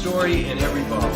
story in every bottle.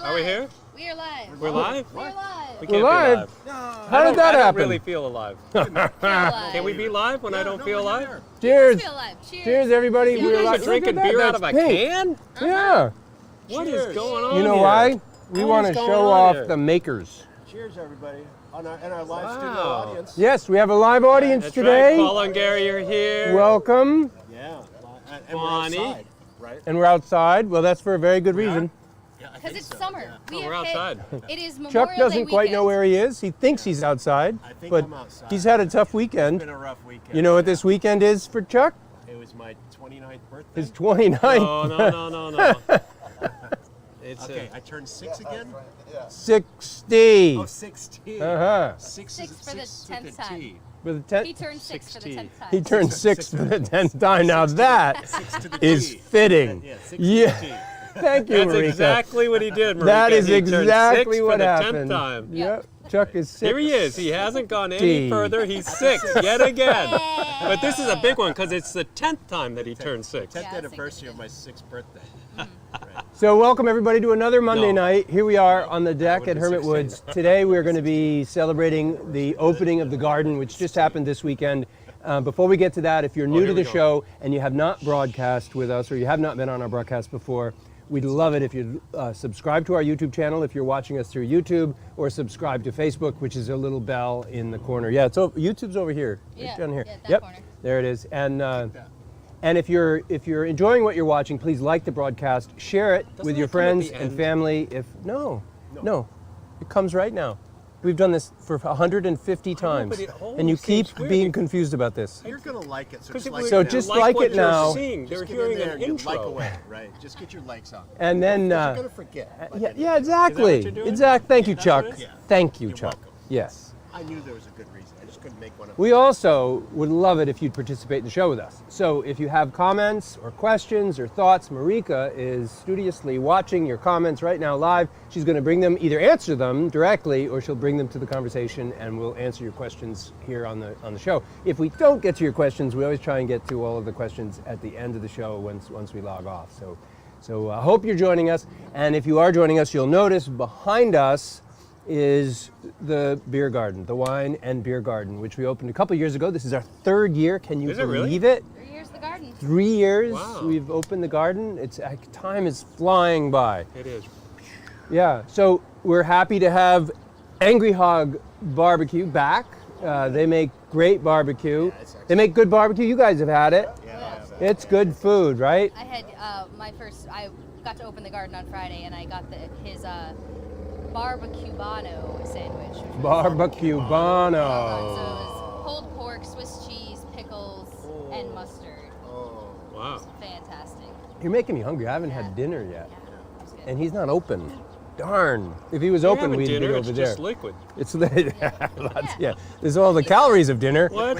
Are we here? We are live. We're live? We're live. We can't We're live? be live. No. How did that I happen? don't really feel alive. Can we be live when I don't feel alive? Cheers. Feel alive. Cheers. Cheers, everybody. You We're guys live. Are drinking Look at beer that. out of a That's pink. can? Yeah. What is going on You know here? why? We What want is to going show on off here? the makers. Cheers, everybody, and our live studio Wow. audience. Yes, we have a live audience That's today. right. Paul and Gary are here. Welcome. Yeah, and Bonnie. we're outside, right? And we're outside. Well, that's for a very good reason. Because it's summer. Oh, we're outside. It is Memorial Chuck Day doesn't quite know weekend. where he is. He thinks he's outside, I think but I'm outside. he's had a tough It's weekend. been a rough weekend. You know what this weekend is for Chuck? It was my 29th birthday. His 29th. No. It's Okay, I turned 6 again? 60. Oh, 16. Uh-huh. Six for the with 10th a time. T. With a 10. He turned 6 for the 16. 10th time. He turned six for the 10th time. Now that Six to the is T. fitting. Yeah, 6 Yeah. to the T. Thank you, That's Marika. exactly what he did, Marika. That is He turned exactly 6 what for the happened. 10th time. Yep. Chuck is 6. Here he is. He hasn't gone any D. further. He's 6 yet again. But this is a big one because it's the 10th time that he turned 6. 10th Yeah, anniversary of my 6th birthday. So welcome everybody to another Monday No. night. Here we are on the deck at be Hermit 16. Woods. Today we're going to be celebrating the opening of the garden, which just happened this weekend. Before we get to that, if you're new here to the we go. show and you have not broadcast with us or you have not been on our broadcast before, we'd love it if you subscribe to our YouTube channel if you're watching us through YouTube, or subscribe to Facebook, which is a little bell in the corner. Yeah, it's YouTube's over here. Yeah, It's down here. yeah, that Yep, corner. there it is. And if you're enjoying what you're watching, please like the broadcast, share it with Doesn't your it come at friends the and end? family. If no, it comes right now. We've done this for 150 times, but it always and you keep seems weird. being confused about this. You're going to like it, so Because just like So it now. just like like what it you're now. seeing. They're Just get hearing in there an and you intro. like away, right? Just get your likes on. And then, You're going to forget. Like yeah, anything. yeah, exactly, you're doing? exact. Thank you, That's Chuck. what it is? Yeah. Thank you, You're Chuck. welcome. Yes. I knew there was a good reason. I just couldn't make one up. We also would love it if you'd participate in the show with us. So if you have comments or questions or thoughts, Marika is studiously watching your comments right now live. She's going to bring them, either answer them directly, or she'll bring them to the conversation, and we'll answer your questions here on the show. If we don't get to your questions, we always try and get to all of the questions at the end of the show once we log off. So I hope you're joining us, and if you are joining us, you'll notice behind us is the beer garden, the wine and beer garden, which we opened a couple years ago. This is our 3rd year. Can you Is it really? believe it? 3 years the garden. 3 years Wow. we've opened the garden. It's time is flying by. It is. Yeah. So we're happy to have Angry Hog Barbecue back. They make great barbecue. They make good barbecue. You guys have had it. It's good food, right? I had I got to open the garden on Friday, and I got his barbecue-bano sandwich. Which was Barbecue So it Bono. was pulled pork, Swiss cheese, pickles, and mustard. Wow. Fantastic. You're making me hungry. I haven't had dinner yet, Yeah, it was good. and he's not open. Darn. If he was You're open, having we'd dinner, be it's over there. just liquid. It's yeah. There's all the calories of dinner. What?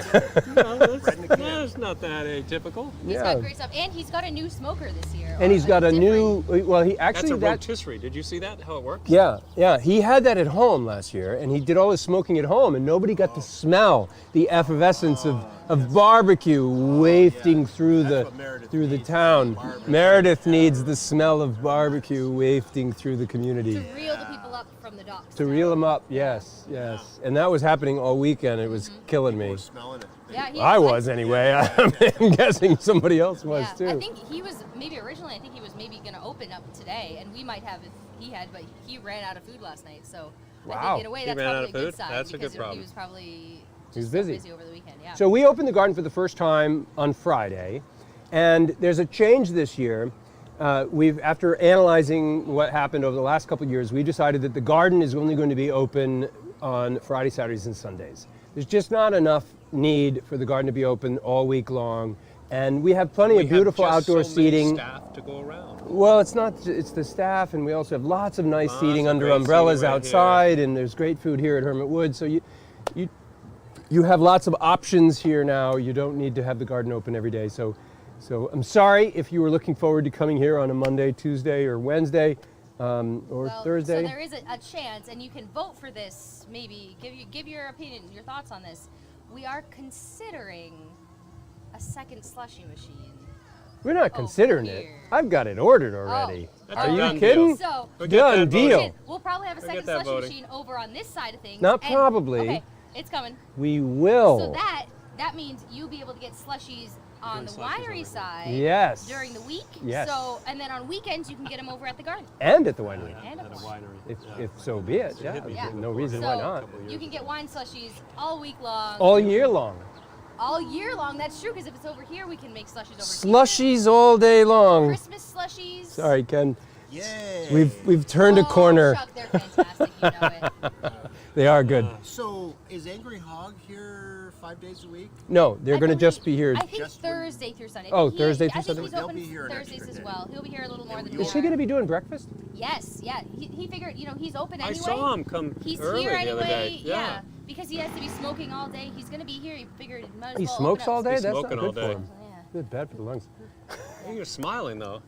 No, that's not that atypical. He's Yeah. got great stuff, and he's got a new smoker this year. And he's got a different- new. Well, he That's actually a rotisserie. Did you see that? How it works? Yeah. He had that at home last year, and he did all his smoking at home, and nobody got to smell the effervescence of barbecue wafting through That's what Meredith the needs, town. barbecue. Meredith needs the smell of barbecue wafting through the community. To reel the people up from the docks. To reel them up, yes. And that was happening all weekend. It was killing me. We're smelling it. Yeah, I was anyway. I'm guessing somebody else was Yeah, too. I think he was maybe going to open up today, and we might have if he had, but he ran out of food last night, so I Wow. think in a way He that's ran out probably of a good food? sign. That's a because good problem. He was probably He was just so busy. busy over the weekend. Yeah. So we opened the garden for the first time on Friday, and there's a change this year. After analyzing what happened over the last couple of years, we decided that the garden is only going to be open on Friday, Saturdays, and Sundays. There's just not enough need for the garden to be open all week long, and we have plenty of beautiful We have just outdoor so many seating. staff to go around. Well, it's not. It's the staff, and we also have lots of nice Lots seating of under great umbrellas seating right outside, and there's great food here at Hermit Woods. So you have lots of options here now. You don't need to have the garden open every day. So I'm sorry if you were looking forward to coming here on a Monday, Tuesday, or Wednesday, or Well, Thursday. So there is a chance, and you can vote for this. Maybe give your opinion, your thoughts on this. We are considering a second slushy machine. We're not considering it. here. I've got it ordered already. That's Are a you done kidding? deal. So We'll get Done that deal. voted. we'll probably have a We'll second get that slushy voting. machine over on this side of things. Not and- probably. Okay, it's coming. We will. So that means you'll be able to get slushies on the Doing slushies over winery here. side. Yes. During the week. Yes. So and then on weekends you can get them over at the garden. And at the winery. And At a winery. If so be it. Yeah. Yeah. No reason So why not. you can get wine slushies all week long. All year long. All year long. That's true because if it's over here, we can make slushies over Slushies all day here. long. Christmas slushies. Sorry, Ken. Yay! We've turned a Oh, corner. Chuck, they're fantastic. You know it. They are good. So is Angry Hog here 5 days a week? No, they're I going to just believe- be here. I think Just when- Thursday through Sunday. Oh, He- Thursday I through think Sunday? he's They'll open be here an Thursdays extra as day. well. He'll be here a little more than Is he going to be doing breakfast? Yes, yeah. He figured, he's open I anyway. saw him come He's early here the anyway. other day. Yeah. Because he has to be smoking all day. He's going to be here. He figured it might as He well smokes open up all day? He's That's not smoking good all for day. him. Yeah. Good, bad for the lungs. You're smiling though.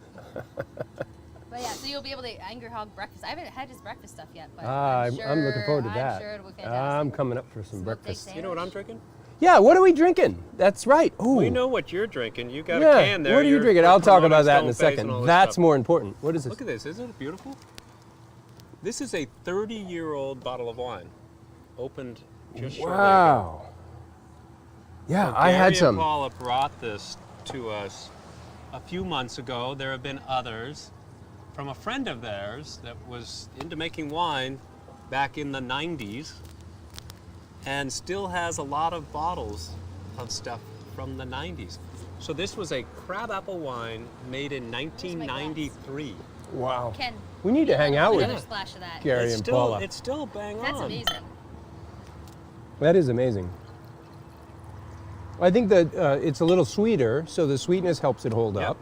But yeah, so you'll be able to Angry Hog breakfast. I haven't had his breakfast stuff yet, but I'm looking forward to that. I'm sure it'll be fantastic. I'm coming up for some Smoked breakfast. egg You know what I'm drinking? Yeah, what are we drinking? That's right. Ooh. We know what you're drinking. You got Yeah, a can there. what are you You're- drinking? you're I'll talk promoting about that in a Stone Face second. and all this That's stuff. more important. What is this? Look at this. Isn't it beautiful? This is a 30-year-old bottle of wine, opened just shortly ago. Wow. Yeah, So I had Gary some. and Paula brought this to us a few months ago. There have been others from a friend of theirs that was into making wine back in the 90s and still has a lot of bottles of stuff from the 90s. So this was a crabapple wine made in 1993. Wow. Ken, We need to hang out with another splash of that. Gary and Paula. It's still bang That's on. amazing. That is amazing. I think that it's a little sweeter, so the sweetness helps it hold Yep. up.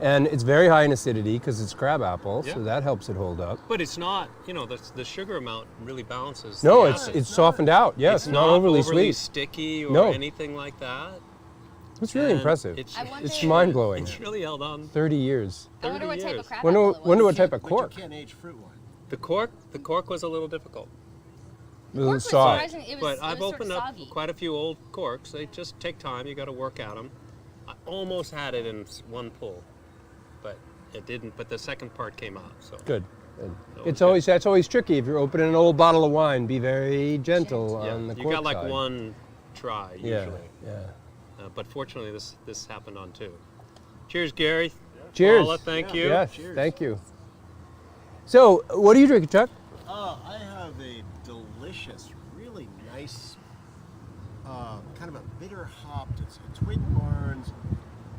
And it's very high in acidity because it's crab apple, Yeah. so that helps it hold up. But it's not, the sugar amount really balances. No, the it's acid. it's softened out. Yes, It's not overly sweet. sticky or No. anything like that. It's really And impressive. It's, I wonder- It's mind-blowing. It's really held on. 30 years. I wonder what 30 type years. of crab Wonder, apple it was. wonder what type of But cork. you can't age fruit wine. The cork was a little difficult. A little Cork was soft. surprising. It was, But it I've was opened sort up of soggy. quite a few old corks. They just take time. You got to work at them. I almost had it in one pull, but it didn't. But the second part came out. So Good. Good. was It's good. always that's always tricky if you're opening an old bottle of wine. Be very gentle yeah, on the you cork got like side. one try usually. Yeah. But fortunately, this happened on two. Cheers, Gary. Cheers. Paula, thank you. Yes. Cheers. Thank you. So, what are you drinking, Chuck? I have a delicious, really nice, kind of a bitter hopped. It's a Twin Barns.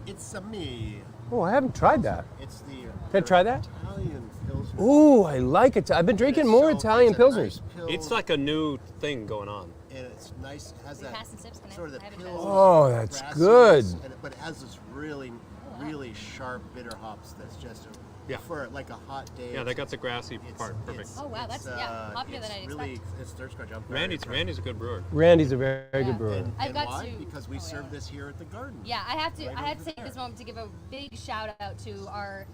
It's a me. Oh, I haven't tried that. It's the. Can I try that? Italian Pilsner. Ooh, I like it. I've been drinking It's more so- Italian it's a pilsners. nice pill, It's like a new thing going on. and it's nice. It has We that pass and sips, can I- sort of the I haven't pill. tried it. Oh, that's grassiness, good. but it has this really sharp bitter hops. That's just Yeah. for like a hot day. Yeah, they got the grassy it's- part perfect. Oh, wow, that's- yeah, hoppier than I'd it's really, expect. It's thirst quench. I'm very Randy's impressed. a good brewer. Randy's a very, Yeah. good brewer. And, I've and got why? to- Because we oh, serve yeah. this here at the garden. Yeah, I have to. Right I have to over take this there. moment to give a big shout out to our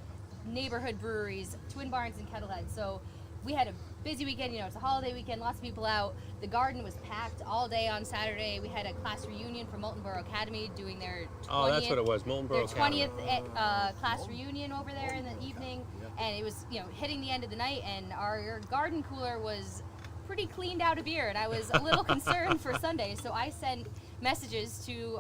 neighborhood breweries, Twin Barns and Kettlehead. So we had a busy weekend. It's a holiday weekend. Lots of people out. The garden was packed all day on Saturday. We had a class reunion for Molten Borough Academy doing their 20th, Oh, that's what it was. Molten their Borough Academy. 20th class reunion over there in the evening, and it was hitting the end of the night, and our garden cooler was pretty cleaned out of beer, and I was a little concerned for Sunday, so I sent messages to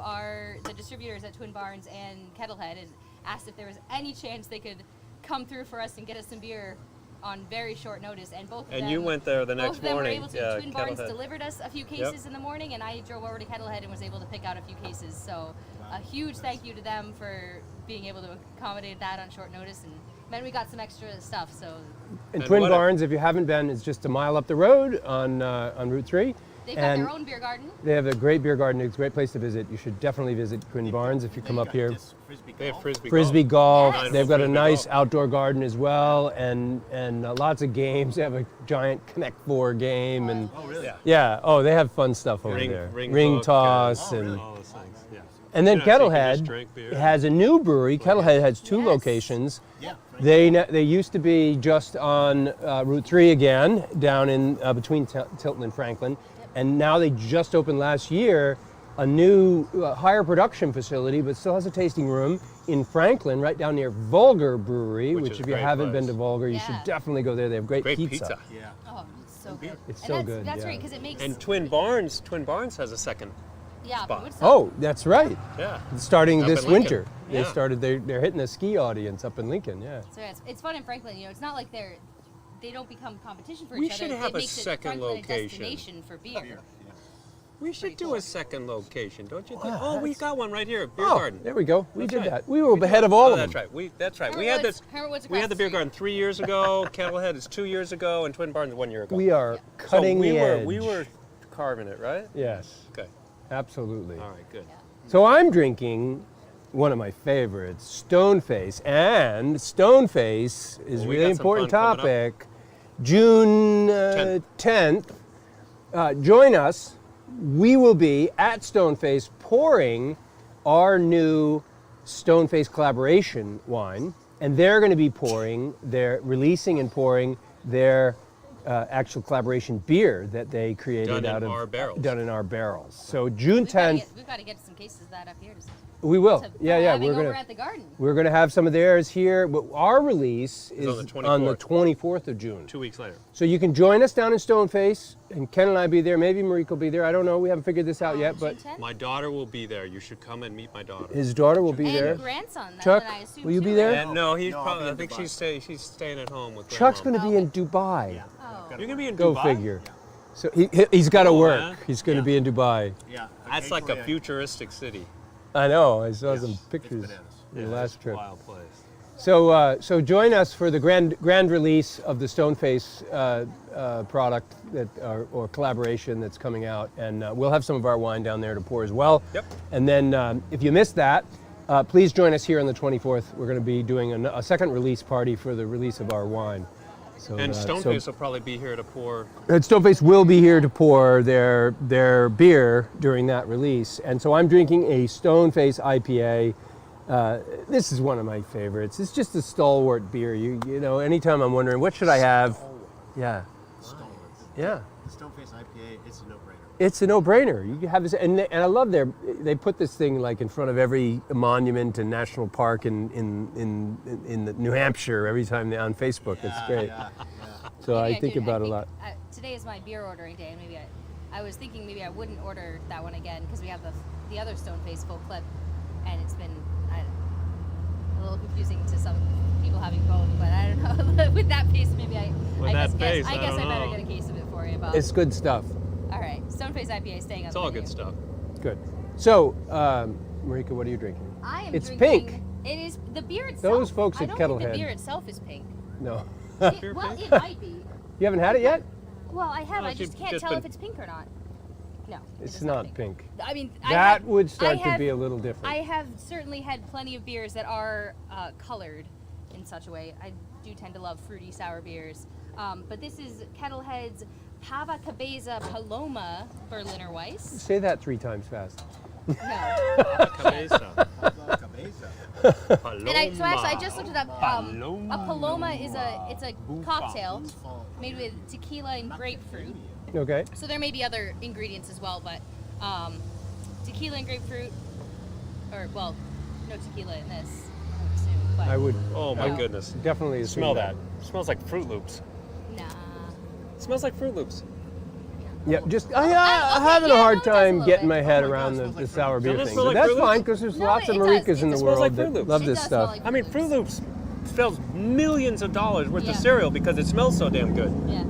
the distributors at Twin Barns and Kettlehead and asked if there was any chance they could come through for us and get us some beer on very short notice, and both of And them. you went there the Both next of them morning. were able to. Yeah, Twin Barns Kettlehead. delivered us a few cases in the morning, and I drove over to Kettlehead and was able to pick out a few cases. So a huge thank you to them for being able to accommodate that on short notice, and meant we got some extra stuff. So And And Twin what a- Barns, if you haven't been, is just a mile up the road on Route 3. they've got And their own beer garden. they have a great beer garden. It's a great place to visit. You should definitely visit Twin Barns if you come They've up got here. disc frisbee They have golf. frisbee Golf. Yes. They've got a Frisbee nice golf. outdoor garden as well, and lots of games. They have a giant Connect 4 game, and Oh, really? Yeah. yeah, oh, they have fun stuff over Ring- there. ring hook, toss, Oh, and really? All those things. Yeah. and then You know, so you can just Kettlehead drink beer. has a new brewery. Kettlehead has two Yes. locations. Yeah. They used to be just on Route 3 again, down in between Tilton and Franklin, and now they just opened last year a new higher production facility, but still has a tasting room in Franklin, right down near Vulgar Brewery. Which Which is if a you great haven't been place. to Vulgar, you should Yeah. definitely go there. They have great Great pizza. Yeah. Oh, it's so good. It's And so that's, good, That's yeah. great because it makes. And Twin Barns has a second. yeah, spot. Woodstock. Oh, that's right. Yeah. Starting Up this in Lincoln. winter, they Yeah. started. They're hitting the ski audience up in Lincoln. Yeah. So yeah, it's fun in Franklin. You know, it's not like they don't become competition for We each other. should have it a makes second Franklin location. a destination for beer. Yeah. We should do a second location, don't you think? Wow, Oh, we that's- got one right here, beer Oh, garden. there we go. We That's did right. that. We were ahead of all Oh, of that's them. right. That's right. We Hermit had Woods- this. Hermit Woods We had across the the beer street. garden 3 years ago. Kettlehead is 2 years ago, and Twin Barns is 1 year ago. We are So cutting we the were edge. we were carving it, right? Yes, Okay. absolutely. All right. Good. So I'm drinking one of my favorites, Stoneface, and Stoneface is Well, we really got some important fun coming up. topic. June 10th. Join us. We will be at Stoneface pouring our new Stoneface collaboration wine, and they're going to be releasing and pouring their actual collaboration beer that they created Done in out of our barrels. done in our barrels. So June We've gotta 10th, we've got to get some cases of that up here. we will. To Yeah, having we're over gonna at the garden. we're gonna have some of theirs here. But our release is on the 24th of June. 2 weeks later. So you can join us down in Stoneface, and Ken and I be there. Maybe Marika will be there. I don't know. We haven't figured this out yet, but June 10th? My daughter will be there. You should come and meet my daughter. his daughter will be and there. grandson. Chuck, then I assume will you too, be there? right? And no, he's No, I'll probably. be I in think Dubai. she's staying at home with. Chuck's Grandma. going to be in Dubai. Yeah. Oh. You're gonna be in Go Dubai. figure. So he's got to Oh, work. yeah? He's going to Yeah. be in Dubai. Yeah. That's like a Occasionally futuristic city. I know. I saw Yes, some it's pictures bananas. the Yeah, last it's a trip. Wild place. So join us for the grand release of the Stoneface product or collaboration that's coming out, and we'll have some of our wine down there to pour as well. Yep. And then if you missed that, please join us here on the 24th. We're going to be doing a second release party for the release of our wine. So, And so- Stoneface will probably be here to pour. and Stoneface will be here to pour their beer during that release. And so I'm drinking a Stoneface IPA. This is one of my favorites. It's just a stalwart beer. You know, anytime I'm wondering what should I have, yeah, Stalwarts. yeah, Stoneface IPA, it's a no-brainer. it's a no-brainer. You can have this, and I love they put this thing like in front of every monument and national park in New Hampshire every time they're on Facebook. It's great. Yeah, yeah. So Maybe I think about it a lot. Today is my beer ordering day, and maybe I was thinking maybe I wouldn't order that one again because we have the other Stoneface full clip, and it's been a little confusing to some people having both. But I don't know. With that pace, maybe I that pace, I I guess don't I better know. get a case of it for you. Bob. It's good stuff. All right, Stoneface IPA staying on It's the all menu. good stuff. Good. So, Marika, what are you drinking? I am It's drinking, pink. It is the beer itself. Those folks I at don't think Kettlehead. the beer itself is pink. No. Beer Well, pink? it might be. You haven't had it yet? Well, I have. Oh, I so just you've can't just tell been- if it's pink or not. No, it It's is not pink. I mean, That would start to be a little I different. have certainly had plenty of beers that are colored in such a way. I do tend to love fruity sour beers, but this is Kettlehead's Pava Cabeza Paloma Berliner Weiss. Say that 3 times fast. No, Cabeza. Pablo Cabeza. and so actually I just looked it up. A Paloma. Paloma is it's a cocktail Fall. made with tequila and grapefruit. Okay. So there may be other ingredients as well, but tequila and grapefruit, or well, no tequila in this, I would assume. But I would Oh my No. goodness. definitely assume Smell that. It smells like Fruit Loops. nah. It smells like Fruit Loops. Yeah, just okay, having a yeah, hard no, it does a time little getting bit. my head Oh my around God, it the smells like sour Fruit beer Loops. thing. Doesn't it But smell that's like Fruit fine Loops? because there's No, lots of it does. Marikas in It the smells like world Fruit that Loops. love It this does smell stuff. like I mean, Fruit Loops. sells millions of dollars worth Yeah. of cereal because it smells so damn good. Yeah,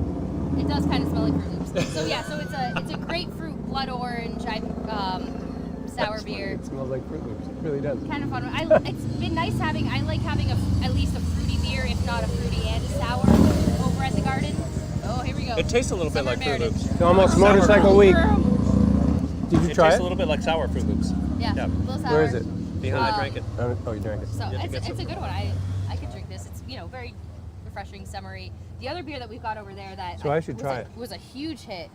it does kind of smell like Fruit Loops. So yeah, so it's a grapefruit blood orange sour beer. It smells like Fruit Loops. It really does. Kind of fun. It's been nice having. I like having at least a fruity beer, if not a fruity and a sour, over at the garden. Oh, here we go. It tastes a little bit Summer like Fruit Meredith. Loops. It's almost Sour motorcycle Fruit week. Vroom. Did you It try tastes it? a little bit like sour Fruit Loops. Yeah, Yeah. a little sour. Where is it? Behind, I drank it. Oh, you drank it. So You have to it's get a some. good one. I could drink this. It's very refreshing, summery. The other beer that we've got over there that So I should was try a, it. was a huge hit.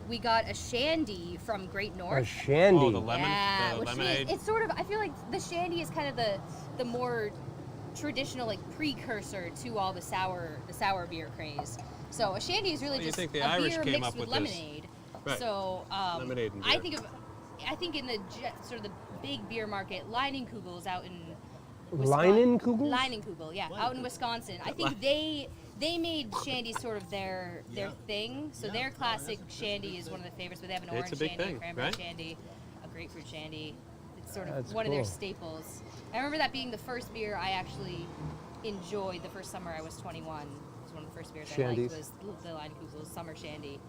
We got a shandy from Great North. A shandy. Oh, the lemon, Yeah, the which lemonade. is it's sort of. I feel like the shandy is kind of the more traditional like precursor to all the sour beer craze. So a shandy is really Well, you just think the a Irish beer came mixed up with with this. lemonade. Right. So Lemonade and I beer. think in the sort of the big beer market, Leinenkugel's out in Wisconsin. Leinenkugels? Leinenkugel, yeah, out in Wisconsin. I think they made shandy sort of their Yeah. thing. So Yeah. their classic shandy is one of the favorites, but they have an It's orange a big shandy, thing, a cranberry right? shandy, a grapefruit shandy. It's sort of That's one of their cool. staples. I remember that being the first beer I actually enjoyed the first summer I was 21. It was one of the first beers I Shandies. liked was the Leinenkugel's summer shandy.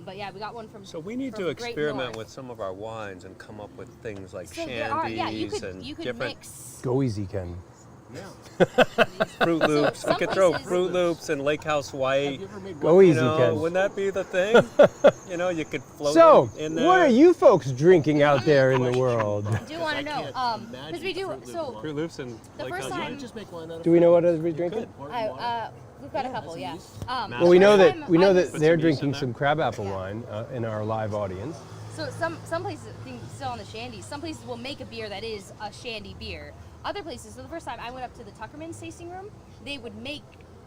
But yeah, we got one from. So we need from to Great experiment North. with some of our wines and come up with things like So shandies there are, yeah, you could and different mix. Go easy, Ken. Yeah. Fruit Loops. some we could throw places- Fruit Loops and Lake House Have White. you ever made Go one- easy, You know, Ken. wouldn't that be the thing? You know, you could float So, in there. what are you folks drinking out there in the world? I do want I to know, can't because we imagine do. Fruit Loop So wine. Fruit Loops and The Lake first House time- White. Can you just make wine out of Do we know what fruit? everybody's drinking? could. Or water? we've got a Yeah, couple, that's yeah. nice. Well, we know first that time we know I that was- Put they're some yeast in drinking there. some crabapple Yeah. wine in our live audience. So some places, I think still on the shandies, some places will make a beer that is a shandy beer. Other places, so the first time I went up to the Tuckerman's tasting room, they would make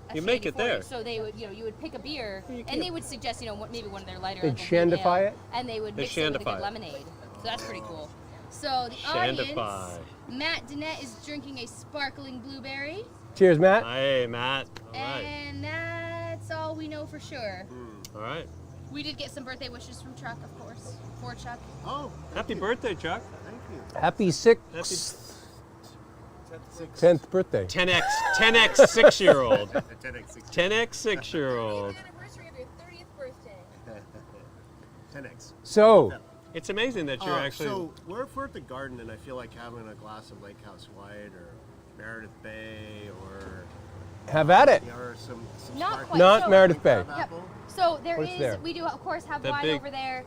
a You shandy make it for you. there. So they would, you would pick a beer, You and can't- they would suggest, maybe one of their lighter. They'd like a wheat shandify ale, it? and they would They mix it with a shandify good it. lemonade. So that's pretty cool. So the Shandify. audience, Matt Dennett is drinking a sparkling blueberry, Cheers, Matt. Hey, Matt. All right. and that's all we know for sure. All right. We did get some birthday wishes from Chuck, of course, for Chuck. Oh, Happy birthday, Chuck. thank you. Happy Happy 10th birthday. 10x 6-year-old. 10x 6-year-old. Anniversary of your 30th birthday. 10x. So, It's amazing that you're actually. So we're at the garden, and I feel like having a glass of Lake House White or Meredith Bay or have at it. some Not sparkling quite. Not So- Meredith Bay. Yep. So there What's is, there? we do of course have The wine big- over there.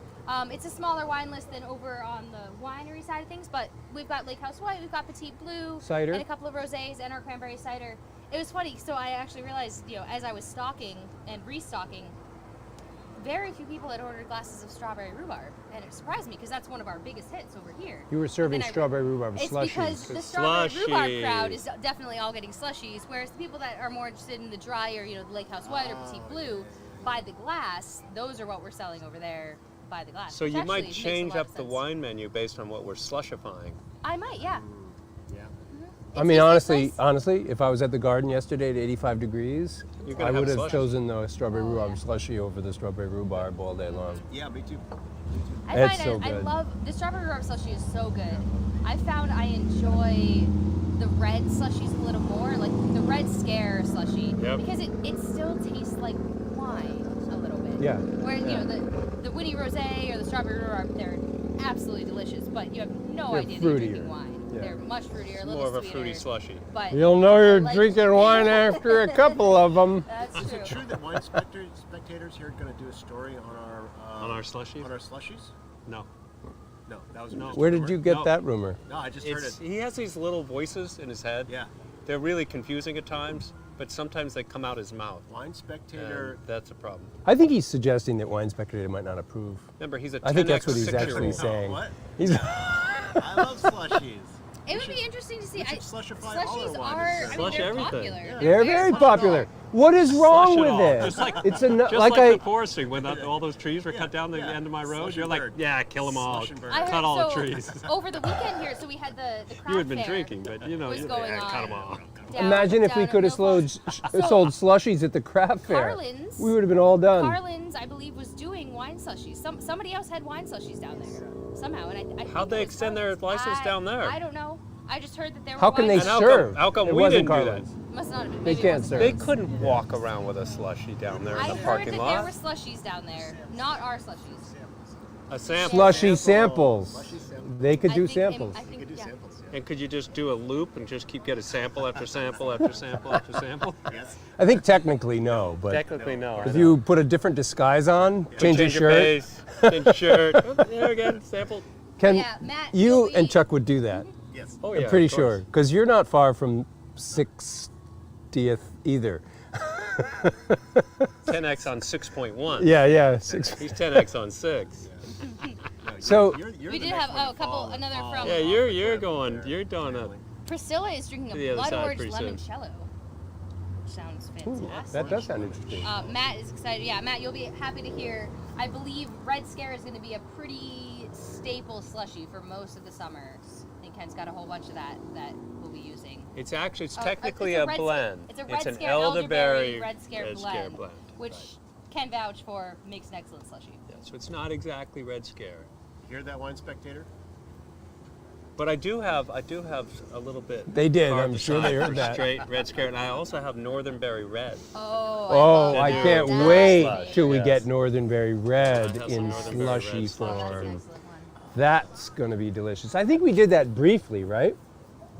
It's a smaller wine list than over on the winery side of things, but we've got Lake House White, we've got Petite Blue, Cider. and a couple of rosés, and our cranberry cider. It was funny, so I actually realized, as I was stocking and restocking, very few people had ordered glasses of strawberry rhubarb, and it surprised me because that's one of our biggest hits over here. You were serving And I- strawberry rhubarb It's slushies. because the strawberry Slushy. rhubarb crowd is definitely all getting slushies, whereas the people that are more interested in the drier, the Lake House White or Petite Blue, by the glass, those are what we're selling over there by the glass. So which you actually might makes a change lot up of the sense. wine menu based on what we're slushifying. I might, yeah. Yeah. I It's mean, easy to honestly, if I was at the garden yesterday at 85 degrees, You're gonna I have would have slush. chosen the strawberry Oh, rhubarb yeah. slushy over the strawberry rhubarb all day long. Yeah, me too. I It's find so I good. love the strawberry rhubarb slushie is so good. I found I enjoy the red slushies a little more, like the red scare slushie, Yep. because it still tastes like wine a little bit. Yeah. Whereas the Winnie Rosé or the strawberry rhubarb, they're absolutely delicious, but you have no They're idea that you're fruitier. drinking wine. Yeah. They're much fruitier, a little More of a sweeter. fruity slushy. But You'll know you're like- drinking wine after a couple of them. That's Is true. it true that wine spectators here are going to do a story on our On our slushies? On our slushies? No. No, that was No. just a Where did rumor. you get No. that rumor? No, I just heard It's, it. he has these little voices in his head. Yeah, They're really confusing at times, but sometimes they come out his mouth. wine spectator. And that's a problem. I think he's suggesting that Wine Spectator might not approve. Remember, he's a 10x I think that's what he's 6-year-old. actually saying. What? He's I love slushies. It would be interesting to see. we should slushify all our Slushies wine are, instead. I mean, Slush they're everything. popular. Yeah. They're very Slush it popular. all. What is wrong Slush it with all. this? Just like- It's a Just like like I the foresting when all those trees were Yeah, cut down the yeah. end of my road. Slush You're and like, burn. yeah, kill them all. Slush and burn. I heard, Cut all the so, trees. over the weekend here, so we had the craft You had been fair drinking, but you know, was you going cut on. them all. imagine if we down could have at Mill sold slushies at the craft fair. Carlin's- We would have been all done. Carlin's, I believe, was doing wine slushies. Somebody else had wine slushies down there somehow, and I think How'd they it was extend their Carlin's. license down there? I don't know. I just heard that there were How can wine they And how serve? come- how come it we wasn't didn't do that? Carlin's. Must not have been. They Maybe it can't wasn't serve. They hers. couldn't walk around with a slushie down there in I the heard parking that lot. there were slushies down there, not our slushies. A sample. Slushy samples. Slushy samples. They could I do think samples. I think, You could do yeah. samples. Yeah. And could you just do a loop and just keep getting sample after sample after sample after sample? Yes. I think technically no, but Technically, no. I if know. you put a different disguise on, change your shirt, base, change your shirt. Oh, there again, sample. can Yeah, Matt, you you'll and be- Chuck would do that? Yes. Oh yeah, I'm pretty of course. sure, because you're not far from 60th either. 10x on 6.1. Yeah, 6. He's 10x on 6. No, So- you're We the did next have one to a couple, fall. another Oh, from. Yeah, you're doing a. Priscilla is drinking To the a other blood side orange pretty soon. limoncello. Sounds fantastic. That does sound interesting. Matt is excited. Yeah, Matt, you'll be happy to hear. I believe Red Scare is going to be a pretty staple slushy for most of the summer. I think Ken's got a whole bunch of that we'll be using. It's actually, it's Oh, technically it's a Red blend. It's a Red an Scare elderberry Red Scare blend, which Ken vouch for makes an excellent slushy. Yeah, so it's not exactly Red Scare, Hear that, Wine Spectator? but I do have a little bit. They did, carved I'm sure aside they heard for that. Straight Red Scare, and I also have Northern Berry Red. Oh, Oh, I do. can't That's wait slush, till we yes. get Northern Berry Red I have some in Northern Berry slushy Red slush. Oh, that's an form. excellent one. That's going to be delicious. I think we did that briefly, right?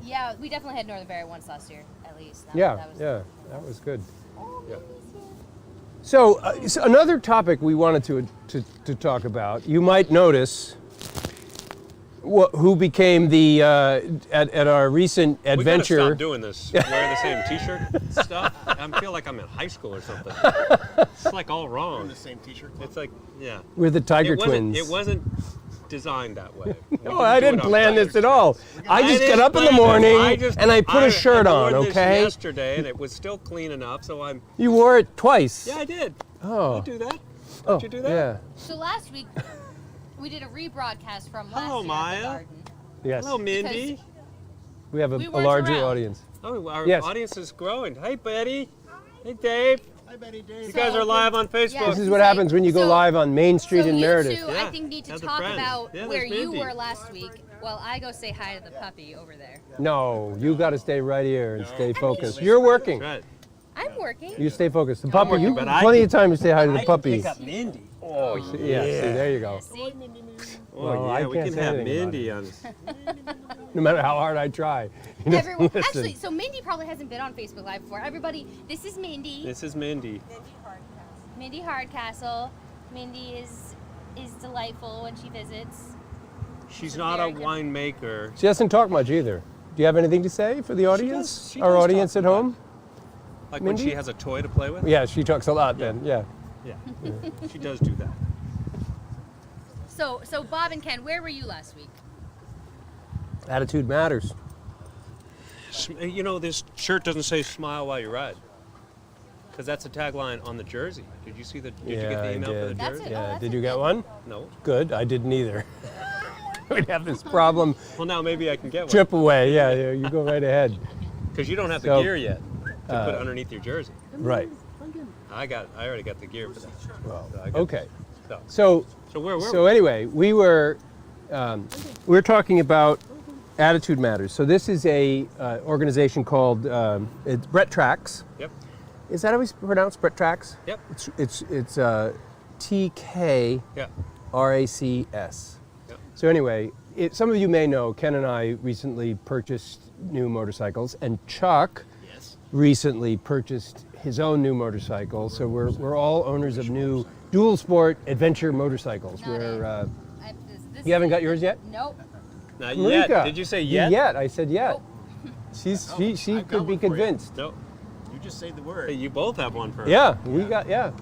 Yeah, we definitely had Northern Berry once last year, at least. Yeah, was, that was good. Yeah. So, so another topic we wanted to talk about. You might notice who became the at our recent We gotta adventure. stop doing this. Wearing the same T-shirt stuff. I feel like I'm in high school or something. It's like all Wearing wrong. the same T-shirt. It's like, yeah. We're the Tiger It wasn't, Twins. it wasn't designed that way. No, I didn't plan this at all. I just didn't got up in the plan it. morning and I put a shirt I on, wore this okay? yesterday, and it was still clean enough, so I'm. You wore it twice. Yeah, I did. Oh. I do that. Oh, Don't you do that? Yeah. So last week, we did a rebroadcast from last Hello, year at Maya. the garden. Yes. Hello, Mindy. We have We a weren't larger around. audience. Oh, our Yes. audience is growing. Hey, Betty. Hey, Dave. Hi, Betty Dave. You guys are live on Facebook. Yeah. This is what happens when you go So- live on Main Street so in you Meredith. two, I Yeah. think, need to How's the talk friends? about Yeah, where there's you Mindy. were last week while I go say hi to the puppy over there. No, you got to stay right here and stay focused. You're working. Right. I'm working. You stay focused. The puppy, you but have I plenty can- of time to say hi to the puppy. Mindy. Oh, Yeah, see, there you go. See? Oh, Well, I yeah, we can't can say have anything about Mindy on. No matter how hard I try. You know, Everyone, listen. actually, so Mindy probably hasn't been on Facebook Live before. Everybody, this is Mindy. This is Mindy. Mindy Hardcastle. Mindy is delightful when she visits. She's not a very good. winemaker. She doesn't talk much either. Do you have anything to say for the audience? she Our does audience talk at home? Like Mindy? when she has a toy to play with. Yeah, she talks a lot then. Yeah. Yeah. She does do that. So Bob and Ken, where were you last week? Attitude matters. You know, this shirt doesn't say "Smile while you ride," because that's a tagline on the jersey. Did you see the? Did you get the I email for the did. That's jersey? it. Oh, Yeah. that's Did a you get thing. one? No. Good. I didn't either. We'd have this problem. Well, now maybe I can get one. Trip away. Yeah, you go right ahead. Because you don't have the So, gear yet to put underneath your jersey. Right. I already got the gear for that. Well, So I got- okay. So So where were So we? anyway, we were talking about attitude matters. So this is a organization called it's Brett Tracks. Yep. Is that how we pronounce Brett Tracks? Yep. It's TKRACS. Yeah. Yep. So anyway, some of you may know Ken and I recently purchased new motorcycles, and Chuck Yes. recently purchased his own new motorcycle. So we're all owners of new dual sport adventure motorcycles. Not We're this you haven't got yours yet? Nope. Not Marika. yet. Did you say yet? Yet. I said yet. Nope. She I've got could be one for you. convinced. No. You just say the Hey, word. you both have one for. Yeah, we got There's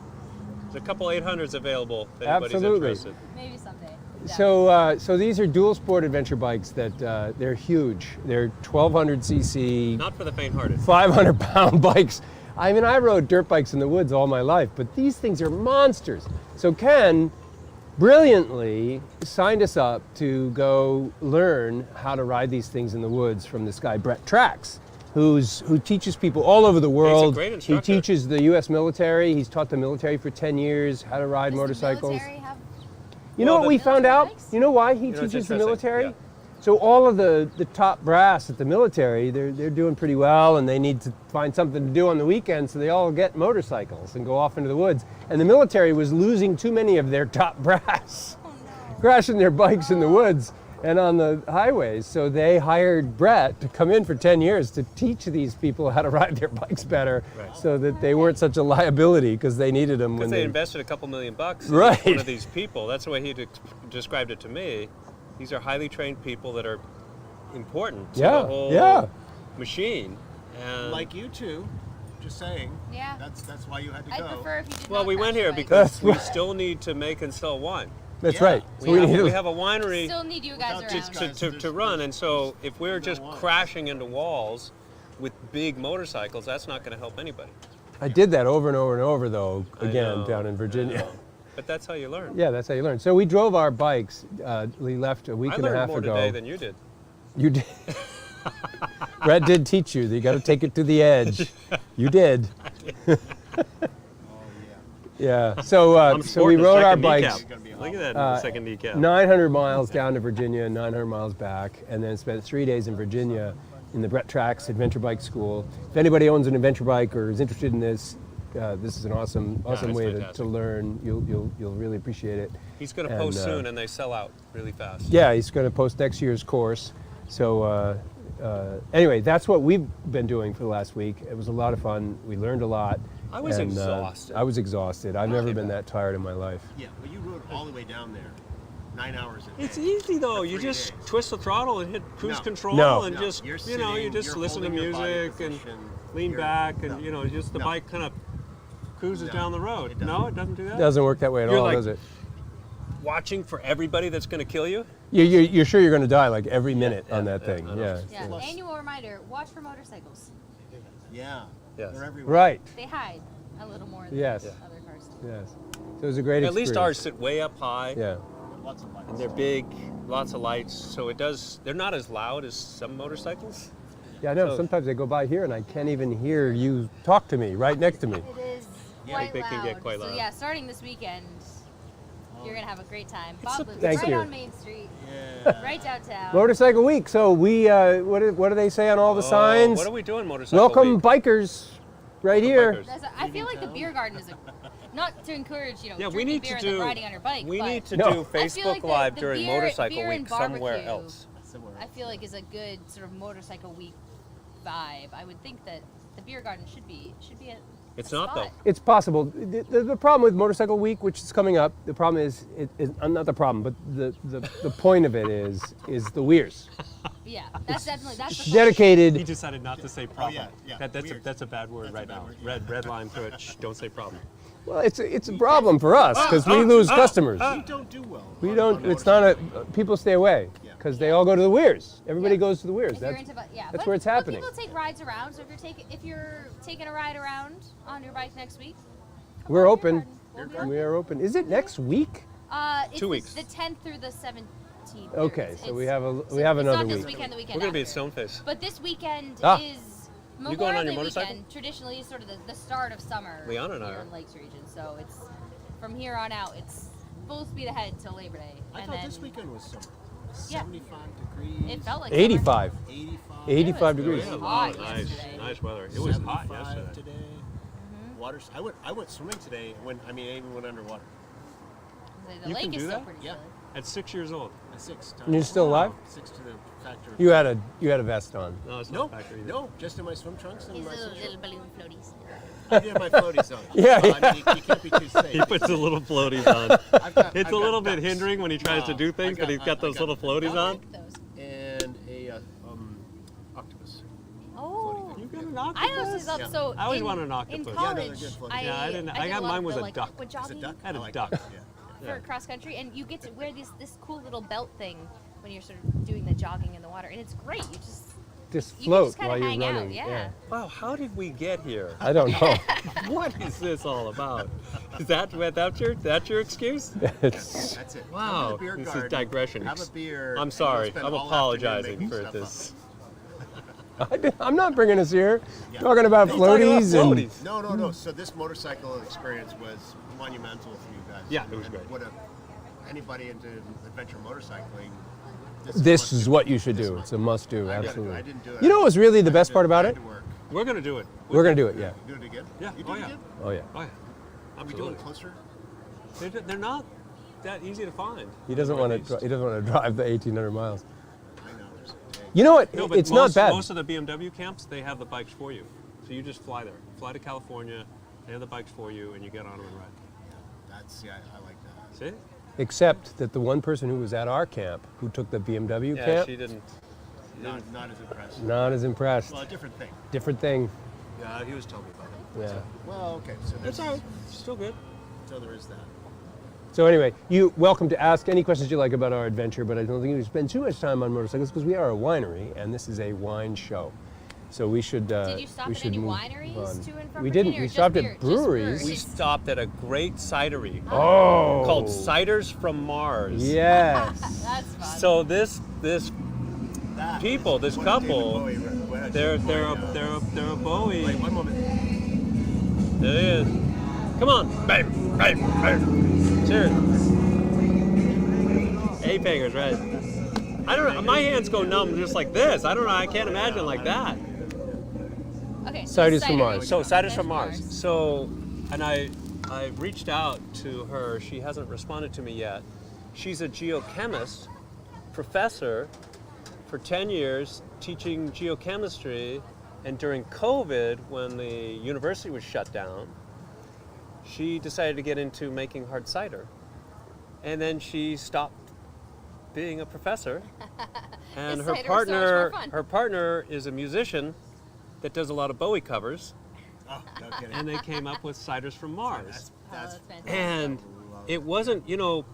a couple 800s available if anybody's Absolutely. interested. Maybe someday. Yeah. So these are dual sport adventure bikes that they're huge. They're 1200 cc, Not for the faint-hearted. 500 pound bikes. I mean, I rode dirt bikes in the woods all my life, but these things are monsters. So Ken brilliantly signed us up to go learn how to ride these things in the woods from this guy, Brett Tracks, who teaches people all over the world. great He instructor. teaches the U.S. military. He's taught the military for 10 years how to ride Does motorcycles. The military have You know Well, what we the- found out? Military bikes? You know why he You know, it's teaches the interesting, military? yeah. So all of the top brass at the military, they're doing pretty well, and they need to find something to do on the weekend, so they all get motorcycles and go off into the woods. And the military was losing too many of their top brass, crashing their bikes in the woods and on the highways. So they hired Brett to come in for 10 years to teach these people how to ride their bikes better, so that they weren't such a liability, because they needed them when Because they invested a couple $1 million in Right. one of these people. That's the way he described it to me. These are highly trained people that are important to Yeah, the whole yeah. machine. And Like you two, just saying. Yeah. That's why you had to I'd go. prefer if you did well, not we crash went your here bike. because That's we right. still need to make and sell wine. That's Yeah. right. So We need have, to- we have a winery Still need you guys Without around. just- to run, and so if we're no just wine. crashing into walls with big motorcycles, that's not going to help anybody. I did that over and over and over, though, I again, know, down in I Virginia. know. But that's how you learn. Yeah, that's how you learn. So we drove our bikes. We left a week I and a learned half more ago. today than you did. You did. Brett did teach you that you got to take it to the edge. You did. Oh, Yeah. So I'm we sporting a rode our second bikes. kneecap. Gonna be Look at that Uh, second kneecap. 900 miles down to Virginia, 900 miles back, and then spent 3 days in Virginia in the Brett Tracks Adventure Bike School. If anybody owns an adventure bike or is interested in this, this is an awesome it's way to fantastic. learn. You'll really appreciate it. He's going to and, post uh, soon, and they sell out really fast. Yeah, he's going to post next year's course. So anyway, that's what we've been doing for the last week. It was a lot of fun. We learned a lot. I was and, exhausted. I was exhausted. I've never been that tired in my life. Yeah, but you rode all the way down there, 9 hours a day. It's easy though. For You 3 just days. twist the throttle and hit cruise No. control No. and No, just you're you just sitting, listen to you're holding your body music and position, lean you're- back and no. just the No. bike kind of cruises No, down the road. it doesn't. No, it doesn't do that. It doesn't work that way at You're all, like- does it? Watching for everybody that's going to kill you. You're sure you're going to die like every minute on that yeah, thing. I know. Yeah. Yeah. Plus- Annual reminder: watch for motorcycles. Yeah. Yes. They're everywhere. Right. They hide a little more than Yes. other cars do. Yes. So it was a great At experience. least ours sit way up high. Yeah. Lots of lights. And they're big, lots of lights, so they're not as loud as some motorcycles. Yeah, I know. So- Sometimes I go by here and I can't even hear you talk to me right next to me. It is Yeah, quite they loud. can get quite So loud. yeah, starting this weekend, you're gonna have a great time. Bob lives Thank right you. on Main Street, Yeah. right downtown. Motorcycle Week. So we, what do they say on all the Oh, signs? What are we doing, motorcycle Welcome week? bikers, right here. bikers. I feel like the beer garden is not to encourage Yeah, drinking we need beer to and then do. riding on your bike. We but need to No. do I feel Facebook like Live the during beer- Motorcycle beer Week and somewhere barbecue, else. Somewhere. I feel like is a good sort of motorcycle week vibe. I would think that the beer garden should be a. It's a not spot. though. It's possible. The problem with Motorcycle Week, which is coming up, the problem is, not the problem, but the point of it is the weirs. Yeah, that's definitely that's the He Dedicated. decided not to say problem. yeah, That's weird. a bad word That's a right bad now. word, yeah. Red line through it. Shh, don't say problem. Well, it's a problem for us because we lose customers. We don't do well. We on- don't. on It's not a. motorcycle. People stay away Yeah. because they all go to the weirs. Everybody Yeah. goes to the weirs. If you're That's into, yeah, that's but, where it's happening. But people take rides around. So if you're taking a ride around on your bike next week, come We're on, open. beer garden. We'll be We are open. Is it next week? It's 2 weeks. The 10th through the 17th. Okay, so we have so another it's not week. this weekend. The weekend We're gonna be at after. Stoneface. But this weekend Ah. is You going on Memorial your Day motorcycle? weekend. Traditionally, is sort of the start of summer Leon and I here are. in Lakes region. So it's from here on out. It's full speed ahead till Labor Day, I and thought then this weekend was summer. Yeah. 75 degrees. it felt like 85. 85. 85 It was degrees. really Yeah, hot nice, yesterday. nice weather. It was hot 75 yesterday. today. Mm-hmm. Water's. I went swimming today. I even went underwater. The You lake can is do still that? pretty Yeah. chilly. At 6 years old. At 6 times. And you're still alive? 6 to the factor. You had a vest on. No, it's No, not factory either. no, just in my swim trunks and He's my little, swim little balloon floaties. I do have my floaties on. Yeah, Well, I mean, you can't be too safe. He puts the little floaties on. It's a little bit hindering when he tries to No, do things, I but he's got those little floaties on. Those. And a octopus. Oh. You got an I octopus? also thought Yeah. so. I always in, wanted an In octopus. Yeah, no, college, they're good floaties. Yeah, I didn't- I did got a lot mine of was the, a like, duck. aqua Is it jogging duck? I had a like duck. it. Yeah. for cross country, and you get to wear this cool little belt thing when you're sort of doing the jogging in the water, and it's great. You just Just you can float just kind while of you're hang running. out. Yeah. Wow, how did we get here? I don't know. What is this all about? Is that's your excuse? It's, That's it. Wow, Come to the beer this is garden, digression. Have a beer. I'm and sorry. you'll spend I'm all apologizing afternoon for making this. stuff I'm not bringing us here. Yeah. Talking about He's talking about floaties and floaties. up. No. So this motorcycle experience was monumental for you guys. Yeah, it was And great. What anybody into adventure motorcycling, This is what you should do. It's a must do, I absolutely. didn't do it. You know what was really the best part about I it? had to work. We're going to do it. We're going to do it, yeah. You doing it again? Yeah. You Oh, doing yeah. it again? Oh, yeah. Oh, yeah. Are we doing Absolutely. closer? They're not that easy to find. He doesn't want to. He doesn't want to drive the 1,800 miles. I know. There's a day. You know what? No, but It's not bad. Most of the BMW camps, they have the bikes for you. So you just fly there. Fly to California, they have the bikes for you, and you get on them and ride. I like that. See? Except that the one person who was at our camp, who took the BMW Yeah, camp, she didn't. Not as impressed. not as impressed. Well, a different thing. Different thing. Yeah, he was telling me about it. Yeah. Well, okay. So It's all right. Still good. So there is that. So anyway, you're welcome to ask any questions you like about our adventure, but I don't think we spend too much time on motorcycles because we are a winery and this is a wine show. So we should. Did you stop we at should any move wineries on. to and from We Virginia, didn't. or We just stopped beer? at Just breweries. We stopped at a great cidery Oh. called Ciders from Mars. Yes. That's fun. So this That people, is this what David couple, Bowie wrote. What they're David Bowie, they're a Bowie. Wait, one moment. There it is. Come on. Bang, bang, bang. Cheers. Ape hangers, right? I don't know. My hands go numb just like this. I don't know. I can't imagine like that. Okay. Ciders from Mars. So Ciders from Mars. So, and I reached out to her. She hasn't responded to me yet. She's a geochemist, professor for 10 years, teaching geochemistry. And during COVID, when the university was shut down, she decided to get into making hard cider. And then she stopped being a professor. And This her cider was so much more fun. her partner is a musician that does a lot of Bowie covers. Oh, no kidding. And they came up with Ciders from Mars. That's fantastic. And it wasn't, you know,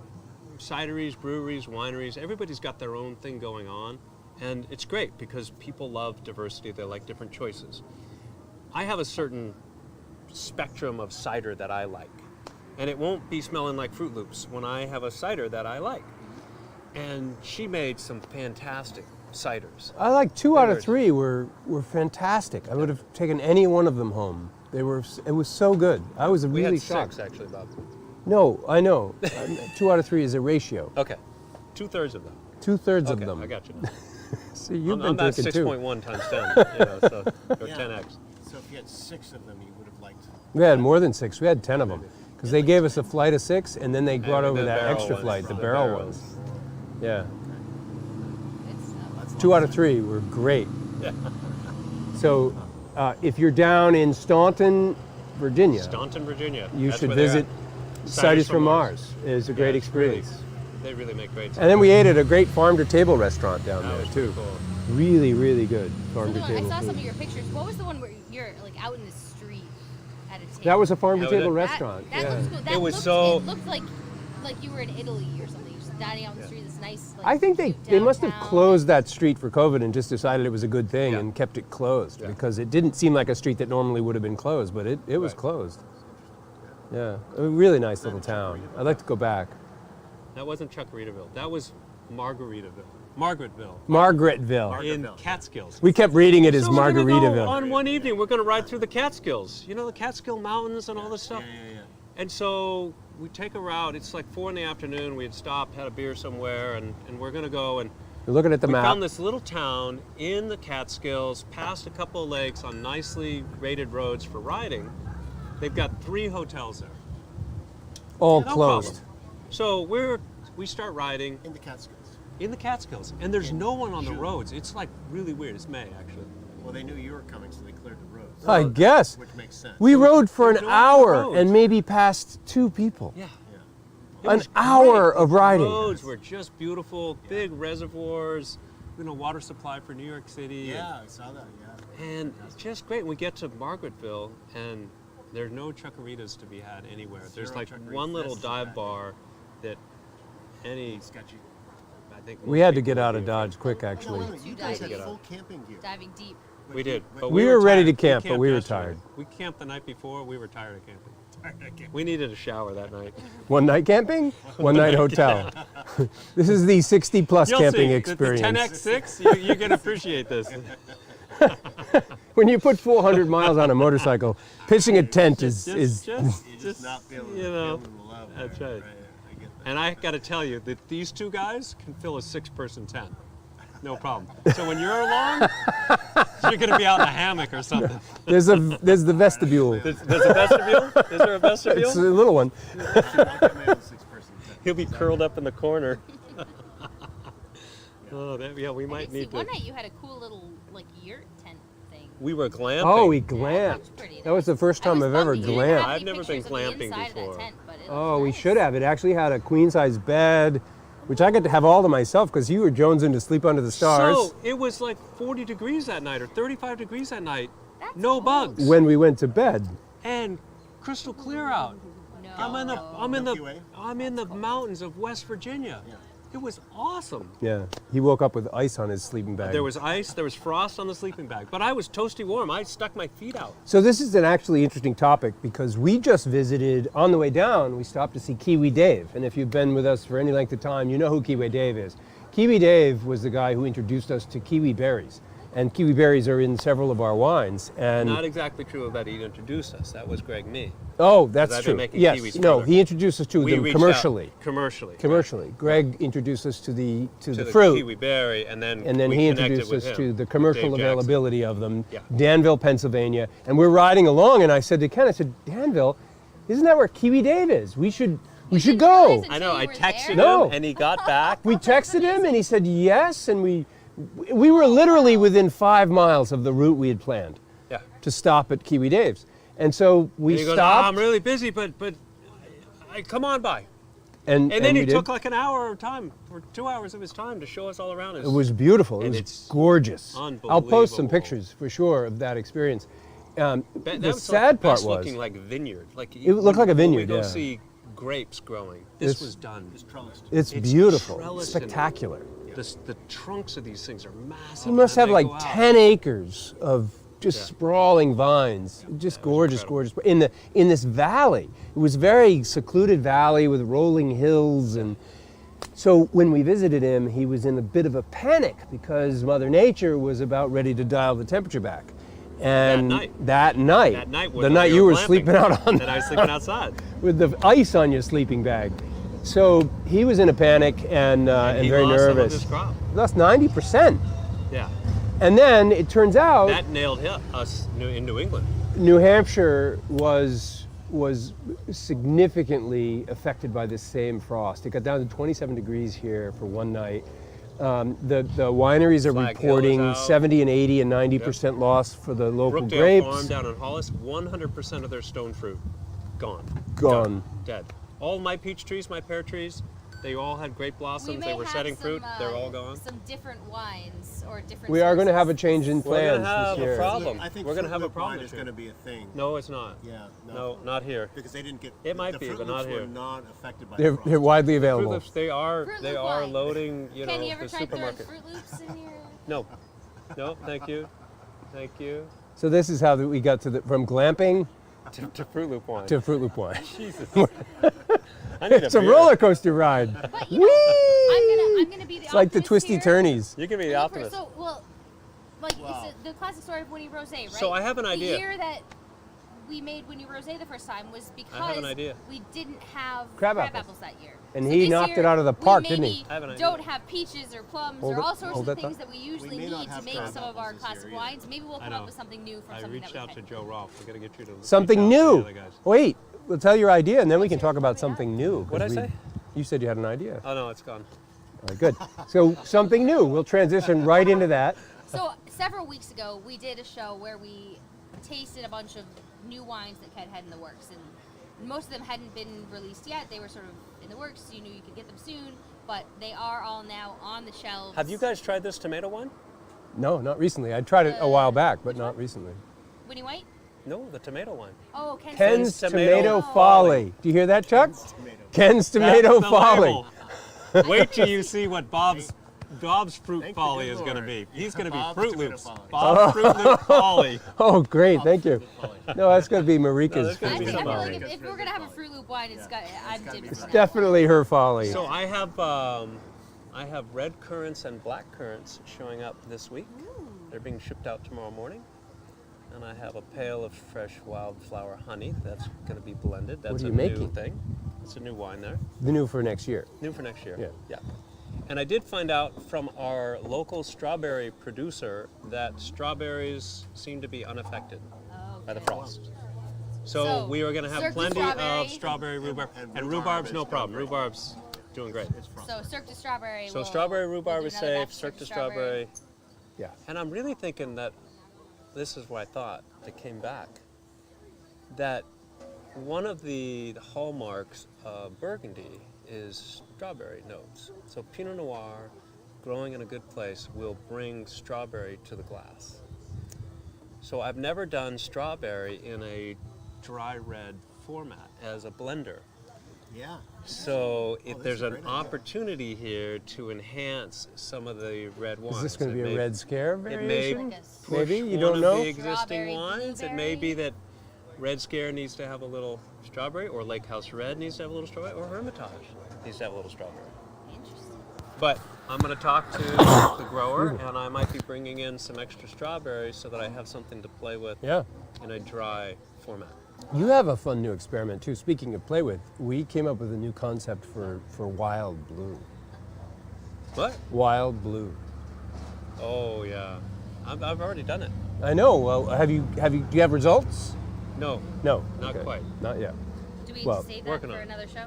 cideries, breweries, wineries, everybody's got their own thing going on. And it's great because people love diversity, they like different choices. I have a certain spectrum of cider that I like. And it won't be smelling like Fruit Loops when I have a cider that I like. And she made some fantastic ciders. I like 2 out of 3 were fantastic. I would have taken any one of them home. They were. It was so good. I was We really had shocked. 6 actually, Bob. No, I know. 2 out of 3 is a ratio. Okay, 2/3 of them. 2/3 Okay, of them. I got you. See, you've I'm been at drinking too. 6.1 times 10, you know, so, or Yeah. 10x. So if you had 6 of them, you would have liked. We had more than 6. We had 10 of them. Because they gave us a flight of 6, and then they brought over the that barrel extra ones. flight, the The barrel barrel ones. Yeah. It's, 2 out of 3 were great. Yeah. So if you're down in Staunton, Virginia, Staunton, Virginia. you That's should where they're visit at. Ciders from Mars. It's a great Yeah, it's really- experience. They really make great And then we ate at a great farm-to-table restaurant down That there, was too. pretty cool. Really, really good so the one, I farm-to-table saw some of food. your pictures. What was the one where you're like out in the street at a table? That was a farm-to-table That- restaurant. That yeah. looks cool. That It was looked, so- It looked like you were in Italy or something. You're just standing out in the street. This nice. Like, I think cute they must have downtown. closed that street for COVID and just decided it was a good thing Yeah. and kept it closed Yeah. because it didn't seem like a street that normally would have been closed, but it was Right. closed. Yeah, a really nice little town. I'd like to go back. That wasn't Chuckaritaville. That was Margaritaville. Margaretville. Margaretville. In Catskills. We kept reading it as So we're gonna go Margaritaville. on one evening, we're going to ride through the Catskills. You know, the Catskill Mountains and all this stuff. Yeah. And so we take a route. It's like 4 in the afternoon. We had stopped, had a beer somewhere, and we're going to go. And You're looking at the we map. found this little town in the Catskills, past a couple of lakes on nicely rated roads for riding. They've got 3 hotels there. All No closed. problem. So we start riding In the Catskills. in the Catskills, and there's In no one on the June. roads. It's like really weird. It's May, actually. Well, they knew you were coming, so they cleared the roads. I guess. Which makes sense. We rode for an no hour roads. and maybe passed 2 people. Yeah. Yeah. It An was hour great. of riding. The roads were just beautiful, big reservoirs, you know, water supply for New York City. Yeah, I saw that. Yeah. And it's just great. We get to Margaretville, and there's no chuckaritas to be had anywhere. There's Zero like chuckaritas. one little That's dive bad. bar that any, Sketchy. I think We most had to people get out would of be Dodge quick, No, actually. wait a minute, you guys had Get out. full camping gear. Diving deep. We did. But We were ready to tired. camp, but camped we were yesterday. tired. We camped the night before. We were tired of camping. We needed a shower that night. One night camping, one night hotel. This is the 60-plus You'll camping see, experience. The 10X6, you're going to appreciate this. When you put 400 miles on a motorcycle, pitching a tent is You just just not be able to you know, feel the love that's there, right. I get And I got to tell you that these two guys can fill a 6-person tent. No problem. So when you're along, you're going to be out in a hammock or something. There's the vestibule. There's a vestibule? Is there a vestibule? It's a little one. He'll be curled up in the corner. Oh, we might need to. One night you had a cool little like yurt tent thing. We were glamping. Oh, we That glamped. looked pretty That was the nice. first time I I've was ever bummed you didn't have glamped. any I've never been pictures of the glamping inside of that before. tent, but it Oh, looked we nice. should have. It actually had a queen size bed, which I got to have all to myself because you were jonesing to sleep under the stars. So it was like 40 degrees that night or 35 degrees that night. That's No cold. bugs. When we went to bed. And crystal clear out. No. I'm in the mountains of West Virginia. Yeah. It was awesome. Yeah. He woke up with ice on his sleeping bag. There was ice, there was frost on the sleeping bag, but I was toasty warm. I stuck my feet out. So this is an actually interesting topic because we just visited, on the way down, we stopped to see Kiwi Dave. And if you've been with us for any length of time, you know who Kiwi Dave is. Kiwi Dave was the guy who introduced us to kiwi berries. And kiwi berries are in several of our wines. And Not exactly true that he introduced us. That was Greg Me. oh, that's I've been true. making Yes, kiwis no, further. he introduced us to We them reached commercially. out commercially. Commercially, Greg introduced us to the To the fruit, kiwi berry, and then and then we he connected introduced with us him, to the commercial Dave Jackson. availability of them. Yeah. Danville, Pennsylvania, and we're riding along, and I said to Ken, I said, Danville, isn't that where Kiwi Dave is? We should didn't go. realize it. I know. So I you were texted there? No. him, and he got back. We texted him, and he said yes, and we were literally within 5 miles of the route we had planned Yeah. to stop at Kiwi Dave's, and so we And he goes, stopped. "Oh, I'm really busy, but come on by. and And then we he did. took like an hour of time, or 2 hours of his time to show us all around. It was beautiful. It And was it's gorgeous. I'll post some unbelievable. pictures for sure of that experience. That The was sad part best was looking like vineyard. Like It looked like a when vineyard, we go yeah. see grapes growing. This This- was done. it's It's beautiful, trellised and- spectacular. The trunks of these things are massive. You must and have they like go out. 10 acres of just Yeah. sprawling vines, just gorgeous, incredible. gorgeous. In this valley, it was very secluded valley with rolling hills, and so when we visited him, he was in a bit of a panic because Mother Nature was about ready to dial the temperature back. And That night the when night we you were glamping, sleeping out on that I was sleeping outside. with the ice on your sleeping bag. So he was in a panic and he very lost some of nervous. his crop. Lost 90%. Yeah, And then it turns out that nailed us in New England. New Hampshire was significantly affected by this same frost. It got down to 27 degrees here for one night. The wineries are Flag Hill is reporting out. 70 and 80 and 90% loss for the local Brookdale grapes. Farm down in Hollis, 100% of their stone fruit gone. Gone. Done. Dead. All my peach trees, my pear trees, they all had grape blossoms. They were setting fruit. They're all gone. Some different wines or different. We are going to have a sources. change in We're plans gonna have this a year. problem. I think We're gonna Fruit have a Loop problem wine this is year. going to be a thing. No, it's not. Yeah. No, not here. Because they didn't get. It might the be, Fruit but not Loops here. were not affected by They're, the frost. they're widely Fruit available. Loops, they are Fruit they Loop are wine. loading, Ken, you ever the tried throwing supermarket. Fruit Loops in your? No. No, thank you. Thank you. So this is how we got to from glamping To Fruit Loop wine. to Fruit Loop wine. Jesus. I need It's a beer. roller coaster ride. But you know, Whee! I'm gonna be the. It's like the optimist twisty here. turnies. You can be the Well, optimist. So, well, like Wow. it's the classic story of Winnie Rosé, right? So I have an idea. The year that we made Winnie Rosé the first time was because an idea. we didn't have Crab crab apples. apples that year. And So he this knocked year, it out of the we park, didn't he? maybe I have an idea. Don't have peaches or plums Hold or it- all sorts hold of that things thought. that we usually may not need to have make crab some of our apples this year classic either. wines. Maybe we'll I come know. up with something new from I something reached that out we've to had. Joe Rolfe. We're going to get you to Something reach out to new. the other guys. Wait, we'll tell your idea and then we can talk about something new. What'd I 'cause say? You said you had an idea. Oh, no, it's gone. All right, good. So something new. We'll transition right into that. So several weeks ago, we did a show where we tasted a bunch of new wines that Ken had in the works, and most of them hadn't been released yet. They were sort of in the works. So you knew you could get them soon, but they are all now on the shelves. Have you guys tried this tomato wine? No, not recently. I tried it a while back, but not recently. Winnie White? No, the tomato wine. Oh, Ken's Ken's Tomato Tomato Folly. Folly. Do you hear that, Chuck? Tomato. Ken's Tomato That's the Folly. label. Wait till you see what Bob's Fruit Thank the Folly good is going to Lord. be. He's going to be Bob's Fruit Tomato Loops. Folly. Bob's Fruit Loop Folly. Oh, great. Thank you. No, that's going to be Marika's No, that's gonna I be Fruit feel some like Folly. if we're gonna have a Fruit Loop wine, it's got. I'm gotta be dipping. Fruit Definitely her folly. So I have red currants and black currants showing up this week. They're being shipped out tomorrow morning. And I have a pail of fresh wildflower honey that's going to be blended. That's are a you new making? thing. It's a new wine there. The new for next year. New for next year. Yeah. And I did find out from our local strawberry producer that strawberries seem to be unaffected by the frost. So we are going to have Cirque du plenty Strawberry. of strawberry rhubarb. And rhubarb rhubarb's is no gonna problem. be great. Rhubarb's doing great. So Cirque du Strawberry. So will- strawberry rhubarb we'll is do another safe, batch of Cirque du strawberry. Yeah. And I'm really thinking that this is what I thought that came back. That one of the hallmarks of Burgundy is strawberry notes. So Pinot Noir, growing in a good place, will bring strawberry to the glass. So I've never done strawberry in a dry red format as a blender. Yeah. So this if there's is a an great idea. opportunity here to enhance some of the red wines. Is this going to be a Red Scare variation? may I guess. push Maybe? You one don't of know? the existing Strawberry, wines. It may be blueberry. that Red Scare needs to have a little strawberry, or Lake House Red needs to have a little strawberry, or Hermitage needs to have a little strawberry. Interesting. But I'm going to talk to the grower, and I might be bringing in some extra strawberries so that I have something to play with Yeah. in a dry format. You have a fun new experiment too. Speaking of play with, we came up with a new concept for Wild Blue. What? Wild Blue. Oh yeah, I've already done it. I know. Well, do you have results? No, No. Not Okay. quite. Not yet. Do we Well, save that working for on it. another show?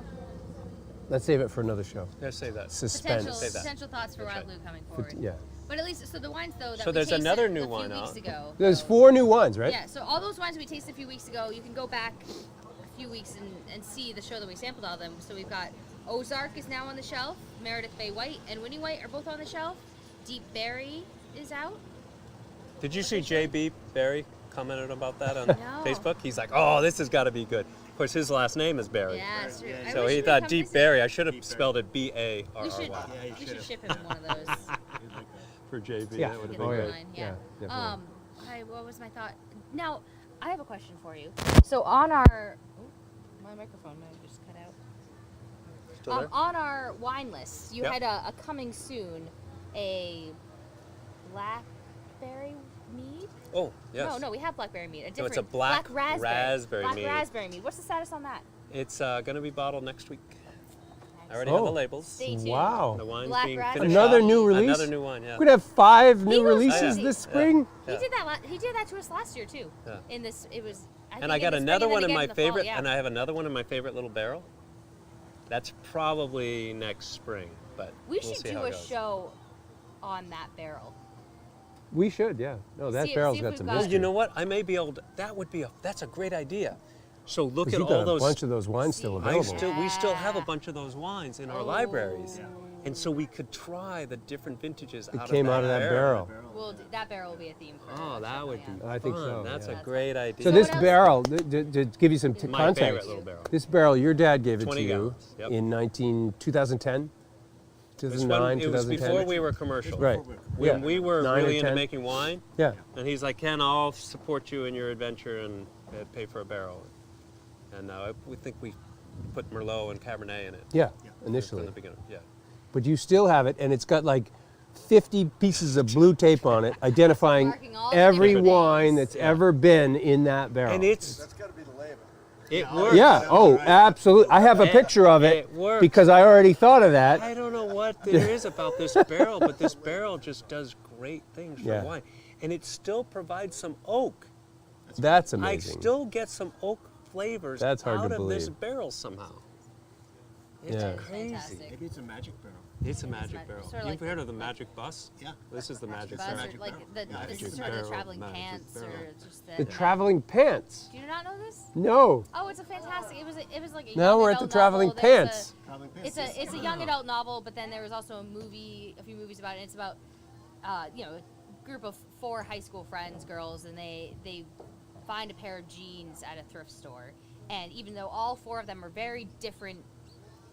Let's save it for another show. let's say that. Suspense. Say that. Potential thoughts for That's Wild right. Blue coming forward. Yeah. But at least, so the wines though that So we there's tasted another new a few wine weeks out. ago. There's 4 new wines, right? Yeah, so all those wines we tasted a few weeks ago, you can go back a few weeks and see the show that we sampled all of them. So we've got Ozark is now on the shelf, Meredith Bay White and Winnie White are both on the shelf. Deep Berry is out. Did you see JB Barry commented about that on No. Facebook? He's like, oh, this has got to be good. Of course, his last name is Barry. Yeah, it's true. Yeah, I So wish he would thut come Deep visit. Berry. I should have Deep Berry. spelled it B-A-R-R-Y. We should, Yeah, you we should should've. ship him one of those. For JB. Yeah. That would have Get been Oh, the yeah. great. line, Yeah, yeah. definitely. What was my thought? Now, I have a question for you. So on our, my microphone might have just cut out. Still there? On our wine list, you Yep. had a coming soon, a blackberry mead. Oh, yes. No, we have blackberry mead. A different No, it's a black raspberry Black mead. raspberry mead. What's the status on that? It's going to be bottled next week. I already have Oh. the labels. Stay tuned. Wow. The wine's Black being raspberry. finished Another up. new release? Another new one, yeah. We're going to have 5 new He goes releases crazy. this spring? Yeah. He did that. He did that to us last year too. Yeah. In this, it was. And I got in the spring another and then one in again my the fall, favorite, yeah. and I have another one in my favorite little barrel. That's probably next spring, but We we'll should see do how it a goes. show on that barrel. We should, yeah. No, that See- barrel's see if got we've some got- Oh, history. you know what? I may be able to, that's a great idea. So look 'Cause at you've all got a those. bunch of those wines still See. available. We still have a Yeah. bunch of those wines in our Oh. libraries, and so we could try the different vintages It out came of that out of that barrel. Well, that barrel will be a theme for. Oh, the that show, would yeah. be I think fun. so, That's yeah. a great idea. So So this what else- barrel, to give you some My context, favorite little barrel. this barrel, your dad gave it to 20 you gallons, yep. in 2010, It was 2009, it was 2010. before we were commercial. Right. When Yeah. we were 9 or really into 10. making wine, Yeah. and he's like, Ken, I'll support you in your adventure and pay for a barrel. And we think we put Merlot and Cabernet in it. Yeah, From initially. the beginning, yeah. But you still have it, and it's got like 50 pieces of blue tape on it, identifying Marking all the every different wine things. that's ever been in that barrel. And it's, That's got to be the label. it works. yeah, oh, absolutely. I have a picture of it, It works. because I already thought of that. I don't know what there is about this barrel, but this barrel just does great things for Yeah. wine. And it still provides some oak. That's I amazing. still get some oak flavors That's hard out to of this believe. barrel somehow. It's Yeah. crazy. Fantastic. Maybe it's a magic barrel. It's a magic magic. barrel. Sort of You've like- heard of the magic bus? Yeah. This is the magic Buzz barrel. or Magic like barrel. the, Yeah, this magic is sort of the barrel, traveling magic pants barrel. or just The the. traveling pants. Do you not know this? No. Oh, it's a fantastic. It was like a Now young we're at the adult traveling novel. There's pants. Traveling It's pants. a young adult novel, but then there was also a few movies about it. And it's about a group of 4 high school friends, girls, and they find a pair of jeans at a thrift store. And even though all 4 of them are very different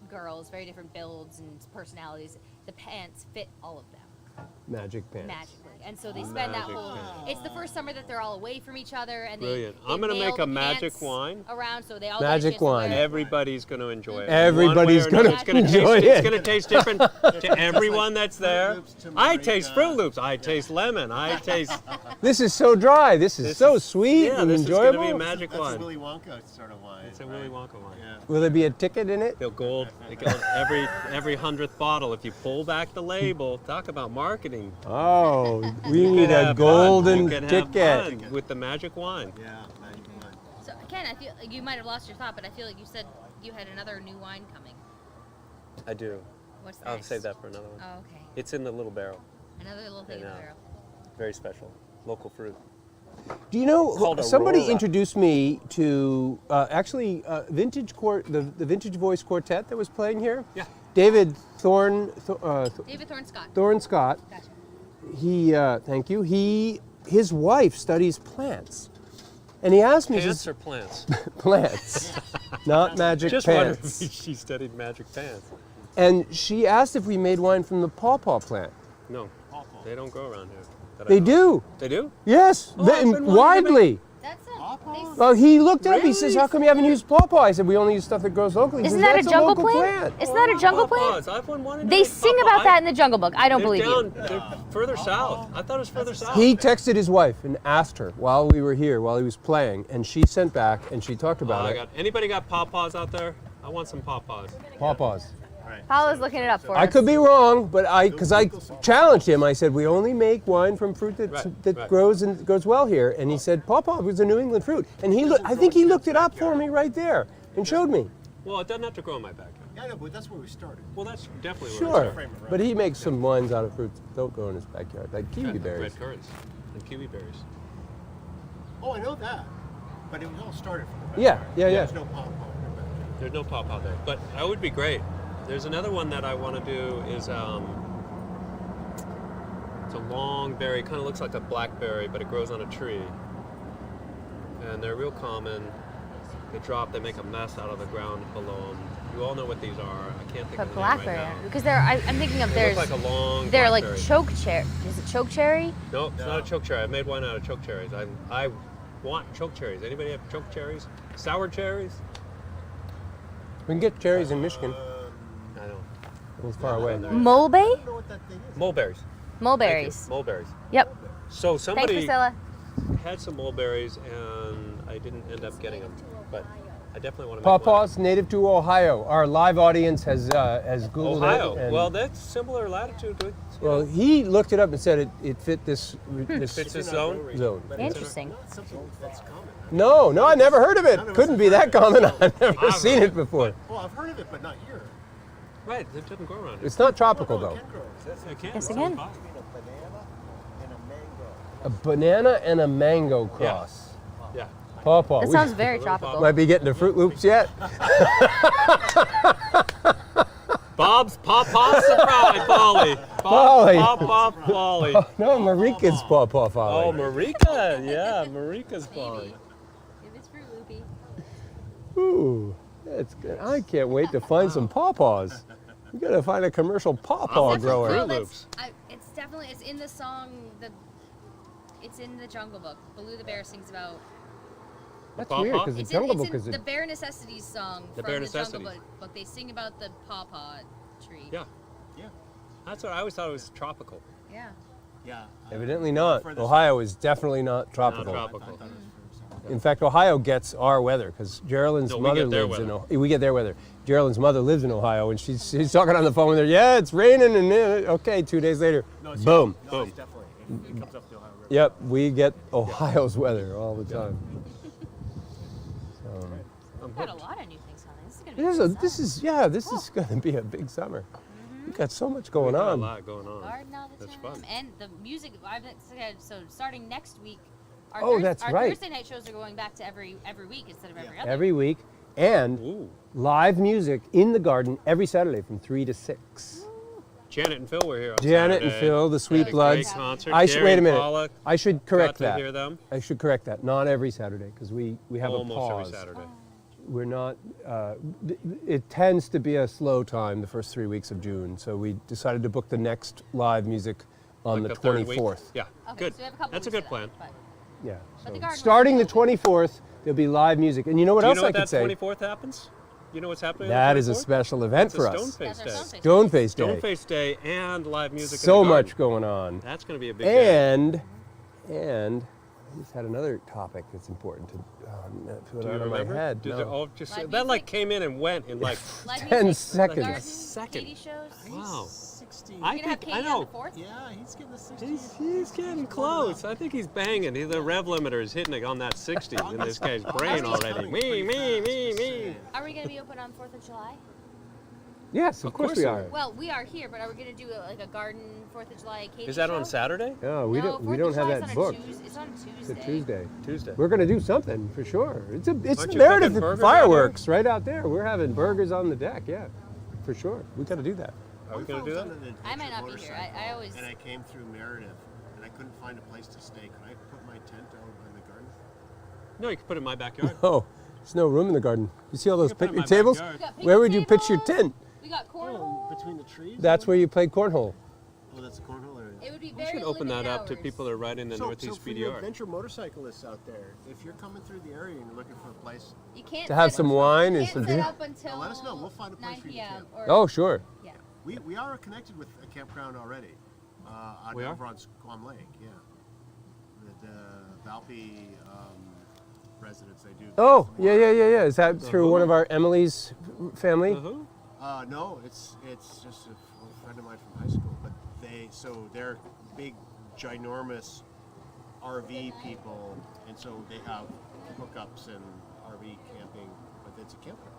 girls, very different builds and personalities, the pants fit all of them Magic pants. magically. and so they spend that Magic whole. tank. It's the first summer that they're all away from each other, and Brilliant. they I'm gonna mail make a the magic pants wine. around, so they all Magic get a chance to wear wine. it. Everybody's going to enjoy it. Everybody's One way or another. gonna It's enjoy taste, it. It's going to taste different to everyone that's there. Loops to I Marika. taste Fruit Loops. I taste lemon. I taste. This is so dry. This is so sweet Yeah, and this is going to enjoyable. be a magic That's a wine. Willy Wonka sort of wine. It's a right? Willy Wonka wine. Yeah. Will there be a ticket in it? They'll gold. They go every 100th bottle. If you pull back the label, talk about marketing. Oh, we You need could a have golden fun. You could have ticket. fun with the magic wine. Yeah, magic wine. So Ken, I feel like you might have lost your thought, but I feel like you said you had another new wine coming. I do. What's that? I'll save that for another one. Oh, okay. It's in the little barrel. Another little thing in the know. barrel. Very special. Local fruit. Do you know, Called somebody Aurora. introduced me to Vintage the Vintage Voice Quartet that was playing here. Yeah. David David Thorne Scott. Thorne Scott. Gotcha. He, thank you. His wife studies plants. And he asked me, he Pants says, or plants? plants, not magic Just wondered pants. if she studied magic pants. And she asked if we made wine from the pawpaw plant. No, they don't grow around here. that I They know. do. They do? Yes, Oh, I've been wanting to widely. That's a. Pawpaw? Well, he looked it up. He says, Really? "How come you haven't used pawpaw?" I said, "We only use stuff that grows locally." He Isn't says, that a "That's jungle local plant? Isn't that a jungle plant? Pawpaws. I've been wanting to They make sing pawpaw. about that in the Jungle Book. I don't They're believe you. down, They're further south. I thought it was further south. He texted his wife and asked her while we were here, while he was playing, and she sent back and she talked about it. Anybody got pawpaws out there? I want some pawpaws. Pawpaws. Paula's looking it up for us. I could be wrong, but because I challenged him, I said we only make wine from fruit that Right. grows well here, and he said pawpaw was a New England fruit, and I think he looked it up for me right there and showed me. Well, it doesn't have to grow in my backyard. Yeah, I know, but that's where we started. Well, that's definitely Sure, where it's but he makes some wines out of fruits that don't grow in his backyard, like kiwi berries. Red currants and kiwi berries. Oh, I know that. But it was all started from the back. Yeah. There's no pawpaw. There's no pawpaw there, but that would be great. There's another one that I want to do is it's a long berry, kind of looks like a blackberry, but it grows on a tree. And they're real common. They drop, they make a mess out of the ground below them. You all know what these are. I can't think But of the name blackberry, right now. because I'm thinking of They there's look like a long they're like blackberry. choke cherry. Is it choke cherry? No, it's not a choke cherry. I made wine out of choke cherries. I want choke cherries. Anybody have choke cherries? Sour cherries? We can get cherries in Michigan. I don't. It's far away. Mulberry? I don't know what that thing is. Mulberries. Thank you. Mulberries. Mulberries. Yep. So Thanks, somebody Priscilla. had some mulberries and I didn't end up getting them, but I definitely want to make Pawpaws native to Ohio. Our live audience has Googled one. Ohio. it. and- Well, that's similar latitude. To, well, he looked it up and said it fit this fits this zone. zone. Interesting. Not something that's common. No, I never heard of it. Couldn't be that common. I've never seen it before. Well, I've heard of it, but not here. Right, it doesn't grow around here. It's not tropical No, it though. can grow. It can. Yes, It's again. on fire. A banana and a mango cross. Yeah. Pawpaw. That We sounds very tropical. might be getting to Fruit Loops yet. Bob's Pawpaw Surprise, Polly. Polly. Pawpaw Polly. No, Marika's pawpaw Oh, folly. Marika. Yeah, Marika's Polly. If it's Fruit Loopy. Ooh, that's good. I can't wait to find some pawpaws. We gotta find a commercial pawpaw That's a grower. Fruit Well, Loops. it's definitely it's in the song. It's in the Jungle Book. Baloo the Bear sings about. That's Pawpaw? weird because the It's Jungle in, Book it's is in a the Bare Necessities song The from Bare the Jungle Necessities. Book. They sing about the pawpaw tree. Yeah. Yeah. That's what I always thought it was tropical. Yeah. Yeah. evidently not. further Ohio is definitely not tropical. Not tropical. In fact, Ohio gets our weather because Geraldine's No, we mother get their lives in weather. Ohio. We get their weather. Geraldine's mother lives in Ohio, and she's talking on the phone with her. Yeah, it's raining, and okay. 2 days later, No, it's boom. No, Boom. it's definitely. It comes up the Ohio River. Yep, we get Ohio's weather all the time. We've got a lot of new things on this. This is gonna be This a is good this summer. is this is going to be a big summer. We've got so much going We've got on. A lot going on. Garden all the That's time. fun. And the music. So starting next week. Our Oh, that's our right. Thursday night shows are going back to every week instead of every other. Every week, and Ooh. live music in the garden every Saturday from 3 to 6. Janet and Phil were here on Janet and Saturday. Phil, the Sweet Had a Bloods. Great concert. I should Gary wait a minute. Pollock, I should correct got to that. hear them. I should correct that. Not every Saturday because we have Almost a pause. every Saturday. We're not. It tends to be a slow time the first 3 weeks of June, so we decided to book the next live music on Like the the third week? 24th. Yeah, Okay, good. so we have a couple That's a weeks good for plan. that, but- Yeah. But So the garden will starting the still be open. 24th, there'll be live music. And you know what Do you else know I what could that say? 24th happens? You know what's happening? That on the is a 24th? special event It's for a us. Stone Face That's our Day. Stone Face Stoneface Day. Stone Face Day and live music. So in the much garden. going on. That's going to be a big day. And I just had another topic that's important to put Do you out of my remember? head. Did No. it all just Live that like music? came in and went in like 10 music, seconds. garden, Second. Katie shows. wow. 16. I You're gonna have think Katie I on know. the 4th? Yeah, he's getting the 16. He's getting close. I think he's banging. The rev limiter is hitting it on that 60 in this guy's brain already. Me. Are we gonna be open on 4th of July? Yes, of course we are. Well, we are here, but are we gonna do like a garden 4th of July Katie Is that show? on Saturday? No, we No, don't. 4th We of don't have July's that on a booked. It's on a Tuesday. It's a Tuesday. Tuesday. We're gonna do something for sure. It's Aren't the you Meredith cooking burgers fireworks right out there. We're having burgers on the deck. Yeah, for sure. We got to do that. Are we going to do that? I might not be here. I always- And I came through Meredith, and I couldn't find a place to stay. Could I put my tent out in the garden? No, you can put it in my backyard. Oh, there's no room in the garden. You see all those You can put it in picnic my tables? backyard. We got Where picnic would you pitch your tables, tent? We got cornhole. Between the trees? That's where you play cornhole. Oh, that's a cornhole area. It would be We very should open that limited up to hours. people that are riding the So Northeast for BDR. your adventure motorcyclists out there, if you're coming through the area and you're looking for a place, You can't To have set- some wine and can't some set drink. up until let us know. We'll find a place 9 for you to p.m. camp. or- Oh, sure. Yeah. we are connected with a campground already. We are? Over on Squam Lake, yeah. The Valpy residents, they do. Oh, yeah. Is that through one of our Emily's family? Who? No, it's just a friend of mine from high school, but they're big, ginormous RV people, and so they have hookups and RV camping, but it's a campground.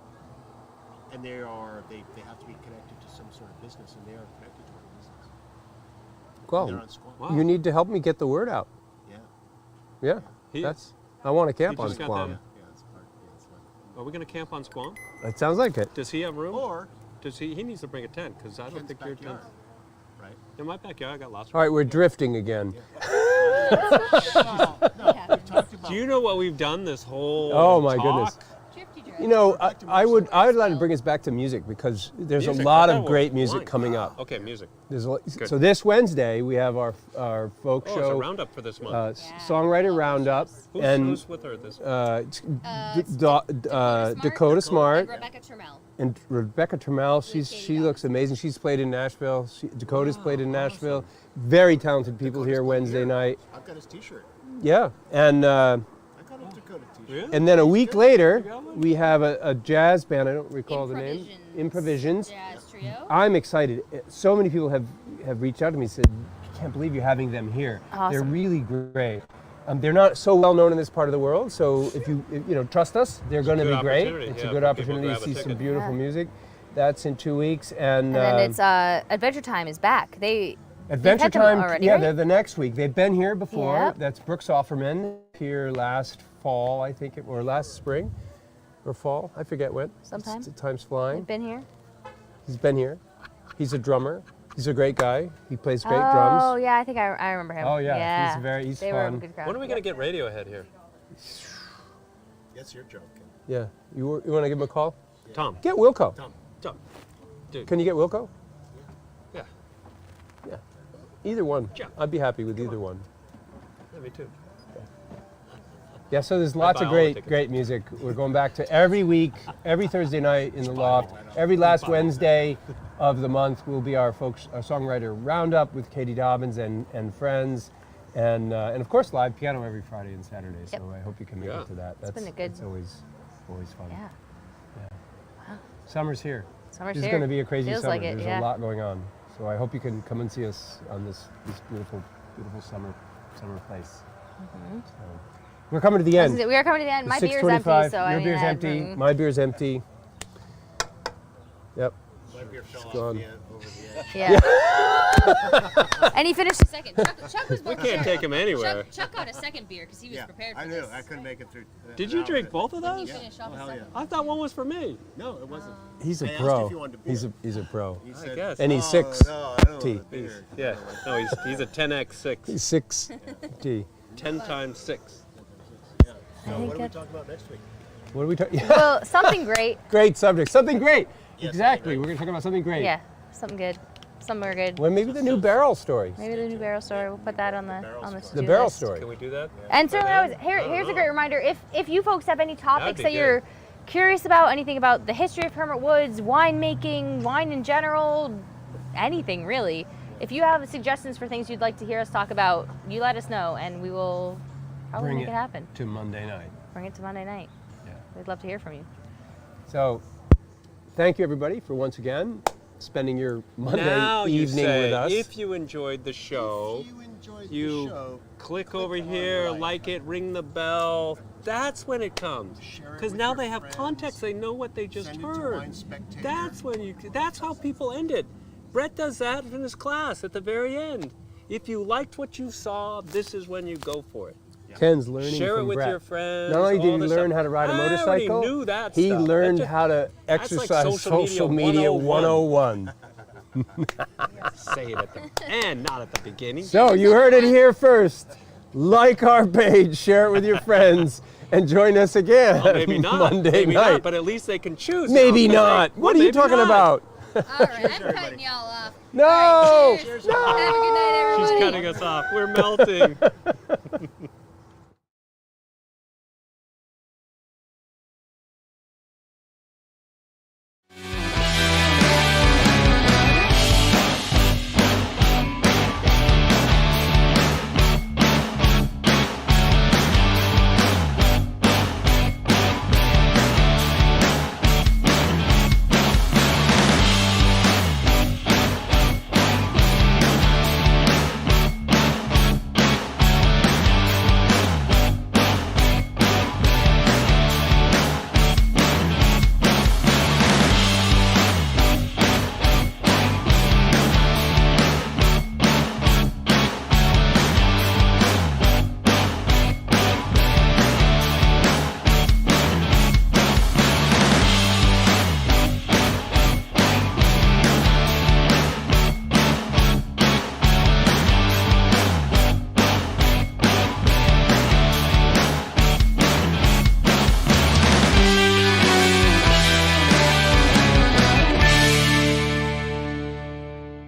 And they have to be connected to some sort of business, and they are connected to a business. They're Well, on Squam. Wow. you need to help me get the word out. Yeah. Yeah, He that's. is. I want to camp He on just got Squam. Yeah, it's part. Yeah, it's like. Are we going to camp on Squam? It sounds like it. Does he have room? Or Does he? He needs to bring a tent because I don't Ken's think your tent. backyard, right? In my backyard, I got lots of. All right, we're drifting again. No, we've talked about. Do you know what we've done this whole? Oh, my talk? goodness. Drifty drift. You know, back to I would music. like to bring us back to music because there's Music, a lot I of thought great we were music wine. coming up. Okay, music. There's a, Good. so this Wednesday we have our folk Oh, it's a show, roundup for this month. Yeah. songwriter roundup, Who's with her this? Dakota Smart And Rebecca Trammell. and Rebecca Trammell. Katie She looks amazing. She's played in Nashville. Dakota's played in Nashville. Very talented people here Wednesday night. I've got his T-shirt. Yeah, and I got a Dakota T-shirt. Really? and then a week later got one? we have a jazz band. I don't recall the name. Improvisions. Jazz trio. I'm excited. So many people have reached out to me and said, I can't believe you're having them here. They're Awesome. really great. They're not so well known in this part of the world, so if you trust us, they're going to good be great. opportunity, It's yeah, a good for people to opportunity to grab a see some ticket. beautiful Yeah. music. That's in 2 weeks, and And then it's Adventure Time is back. Adventure had them Time. already, yeah, right? they're the next week. They've been here before. Yep. That's Brooks Offerman here last fall, I think, or last spring, or fall. I forget when. Sometime. Time's flying. You've been here? He's been here. He's a drummer. He's a great guy. He plays great Oh, drums. yeah, I think I remember him. Oh, yeah, Yeah. he's they were a fun. good crowd. When are we going to get Radiohead here? That's your joke. Ken. Yeah. You want to give him a call? Tom. Get Wilco. Tom. Tom. Dude. Can you get Wilco? Yeah. Yeah. Either one. Yeah. I'd be happy with either one. Yeah, me too. Yeah, so there's lots buy of all the great, tickets. great music. We're going back to every week, every Thursday night in the loft. Every last Wednesday of the month will be our songwriter roundup with Katie Dobbins and friends, and of course live piano every Friday and Saturday. So Yep. I hope you can make Yeah. it to that. been a good- It's always fun. Yeah. Summer's here. Summer's This is here. going to be a crazy Feels summer. like it, There's yeah. a lot going on. So I hope you can come and see us on this beautiful summer place. So, we're coming to the end. We are coming to the end. My It's beer's empty, 6:25. so Your I mean, beer's empty. My beer's empty. Yep. My beer fell off gone. over the edge. Yeah. And he finished Second. Chuck was We can't take him anywhere. Chuck got a second beer because he was Yeah, prepared for I knew. this. I couldn't make it through. Did you drink both of He those? finished off Oh, a hell second. yeah. I thought one was for me. No, it wasn't. He's I a asked pro. if you wanted a He's beer. a pro. He I said, guess. And he's "Oh, 6 no, I don't T. want a beer." Yeah. No, he's a 10x6. He's 6 T. 10 times 6. Yeah. So what are we talking about next week? What are we talking? Well, something great. Great subject. Something great. Yes, Exactly. something We're going to talk about something great. Yeah, something good. Some are good. Well, maybe the new barrel story. Maybe the new barrel story. We'll put that on the The to-do barrel list. story. Can we do that? And certainly, I don't here's a know. great reminder. If you folks have any topics be that good. you're curious about, anything about the history of Hermit Woods, winemaking, wine in general, anything really. If you have suggestions for things you'd like to hear us talk about, you let us know, and we will probably Bring make it happen. to Monday night. Bring it to Monday night. Yeah. We'd love to hear from you. So, thank you everybody for once again spending your Monday Now you evening say, with us. if you enjoyed the show, If you enjoyed you the show, click over on here, like. like it, ring the bell. That's when it comes. Share it Because with now your they have friends. context. They know what they just Send it to heard. Wine Spectator. That's when you. That's how people end it. Brett does that in his class at the very end. If you liked what you saw, this is when you go for it. Ken's learning Share from it with Brett. your friends. Not only all did he this learn stuff. how to ride a I already motorcycle, knew that he stuff. learned That's how to that's like exercise social media 101. Say it at the end, not at the beginning. So you heard it here first. Like our page, share it with your friends, and join us again Well, maybe not. Monday maybe night. not, but at least they can choose. Maybe now, 'cause not. they- What well, are you maybe talking not. about? All right, I'm cutting y'all off. No! All right, cheers. No! Have a good night, everybody. She's cutting us off. We're melting.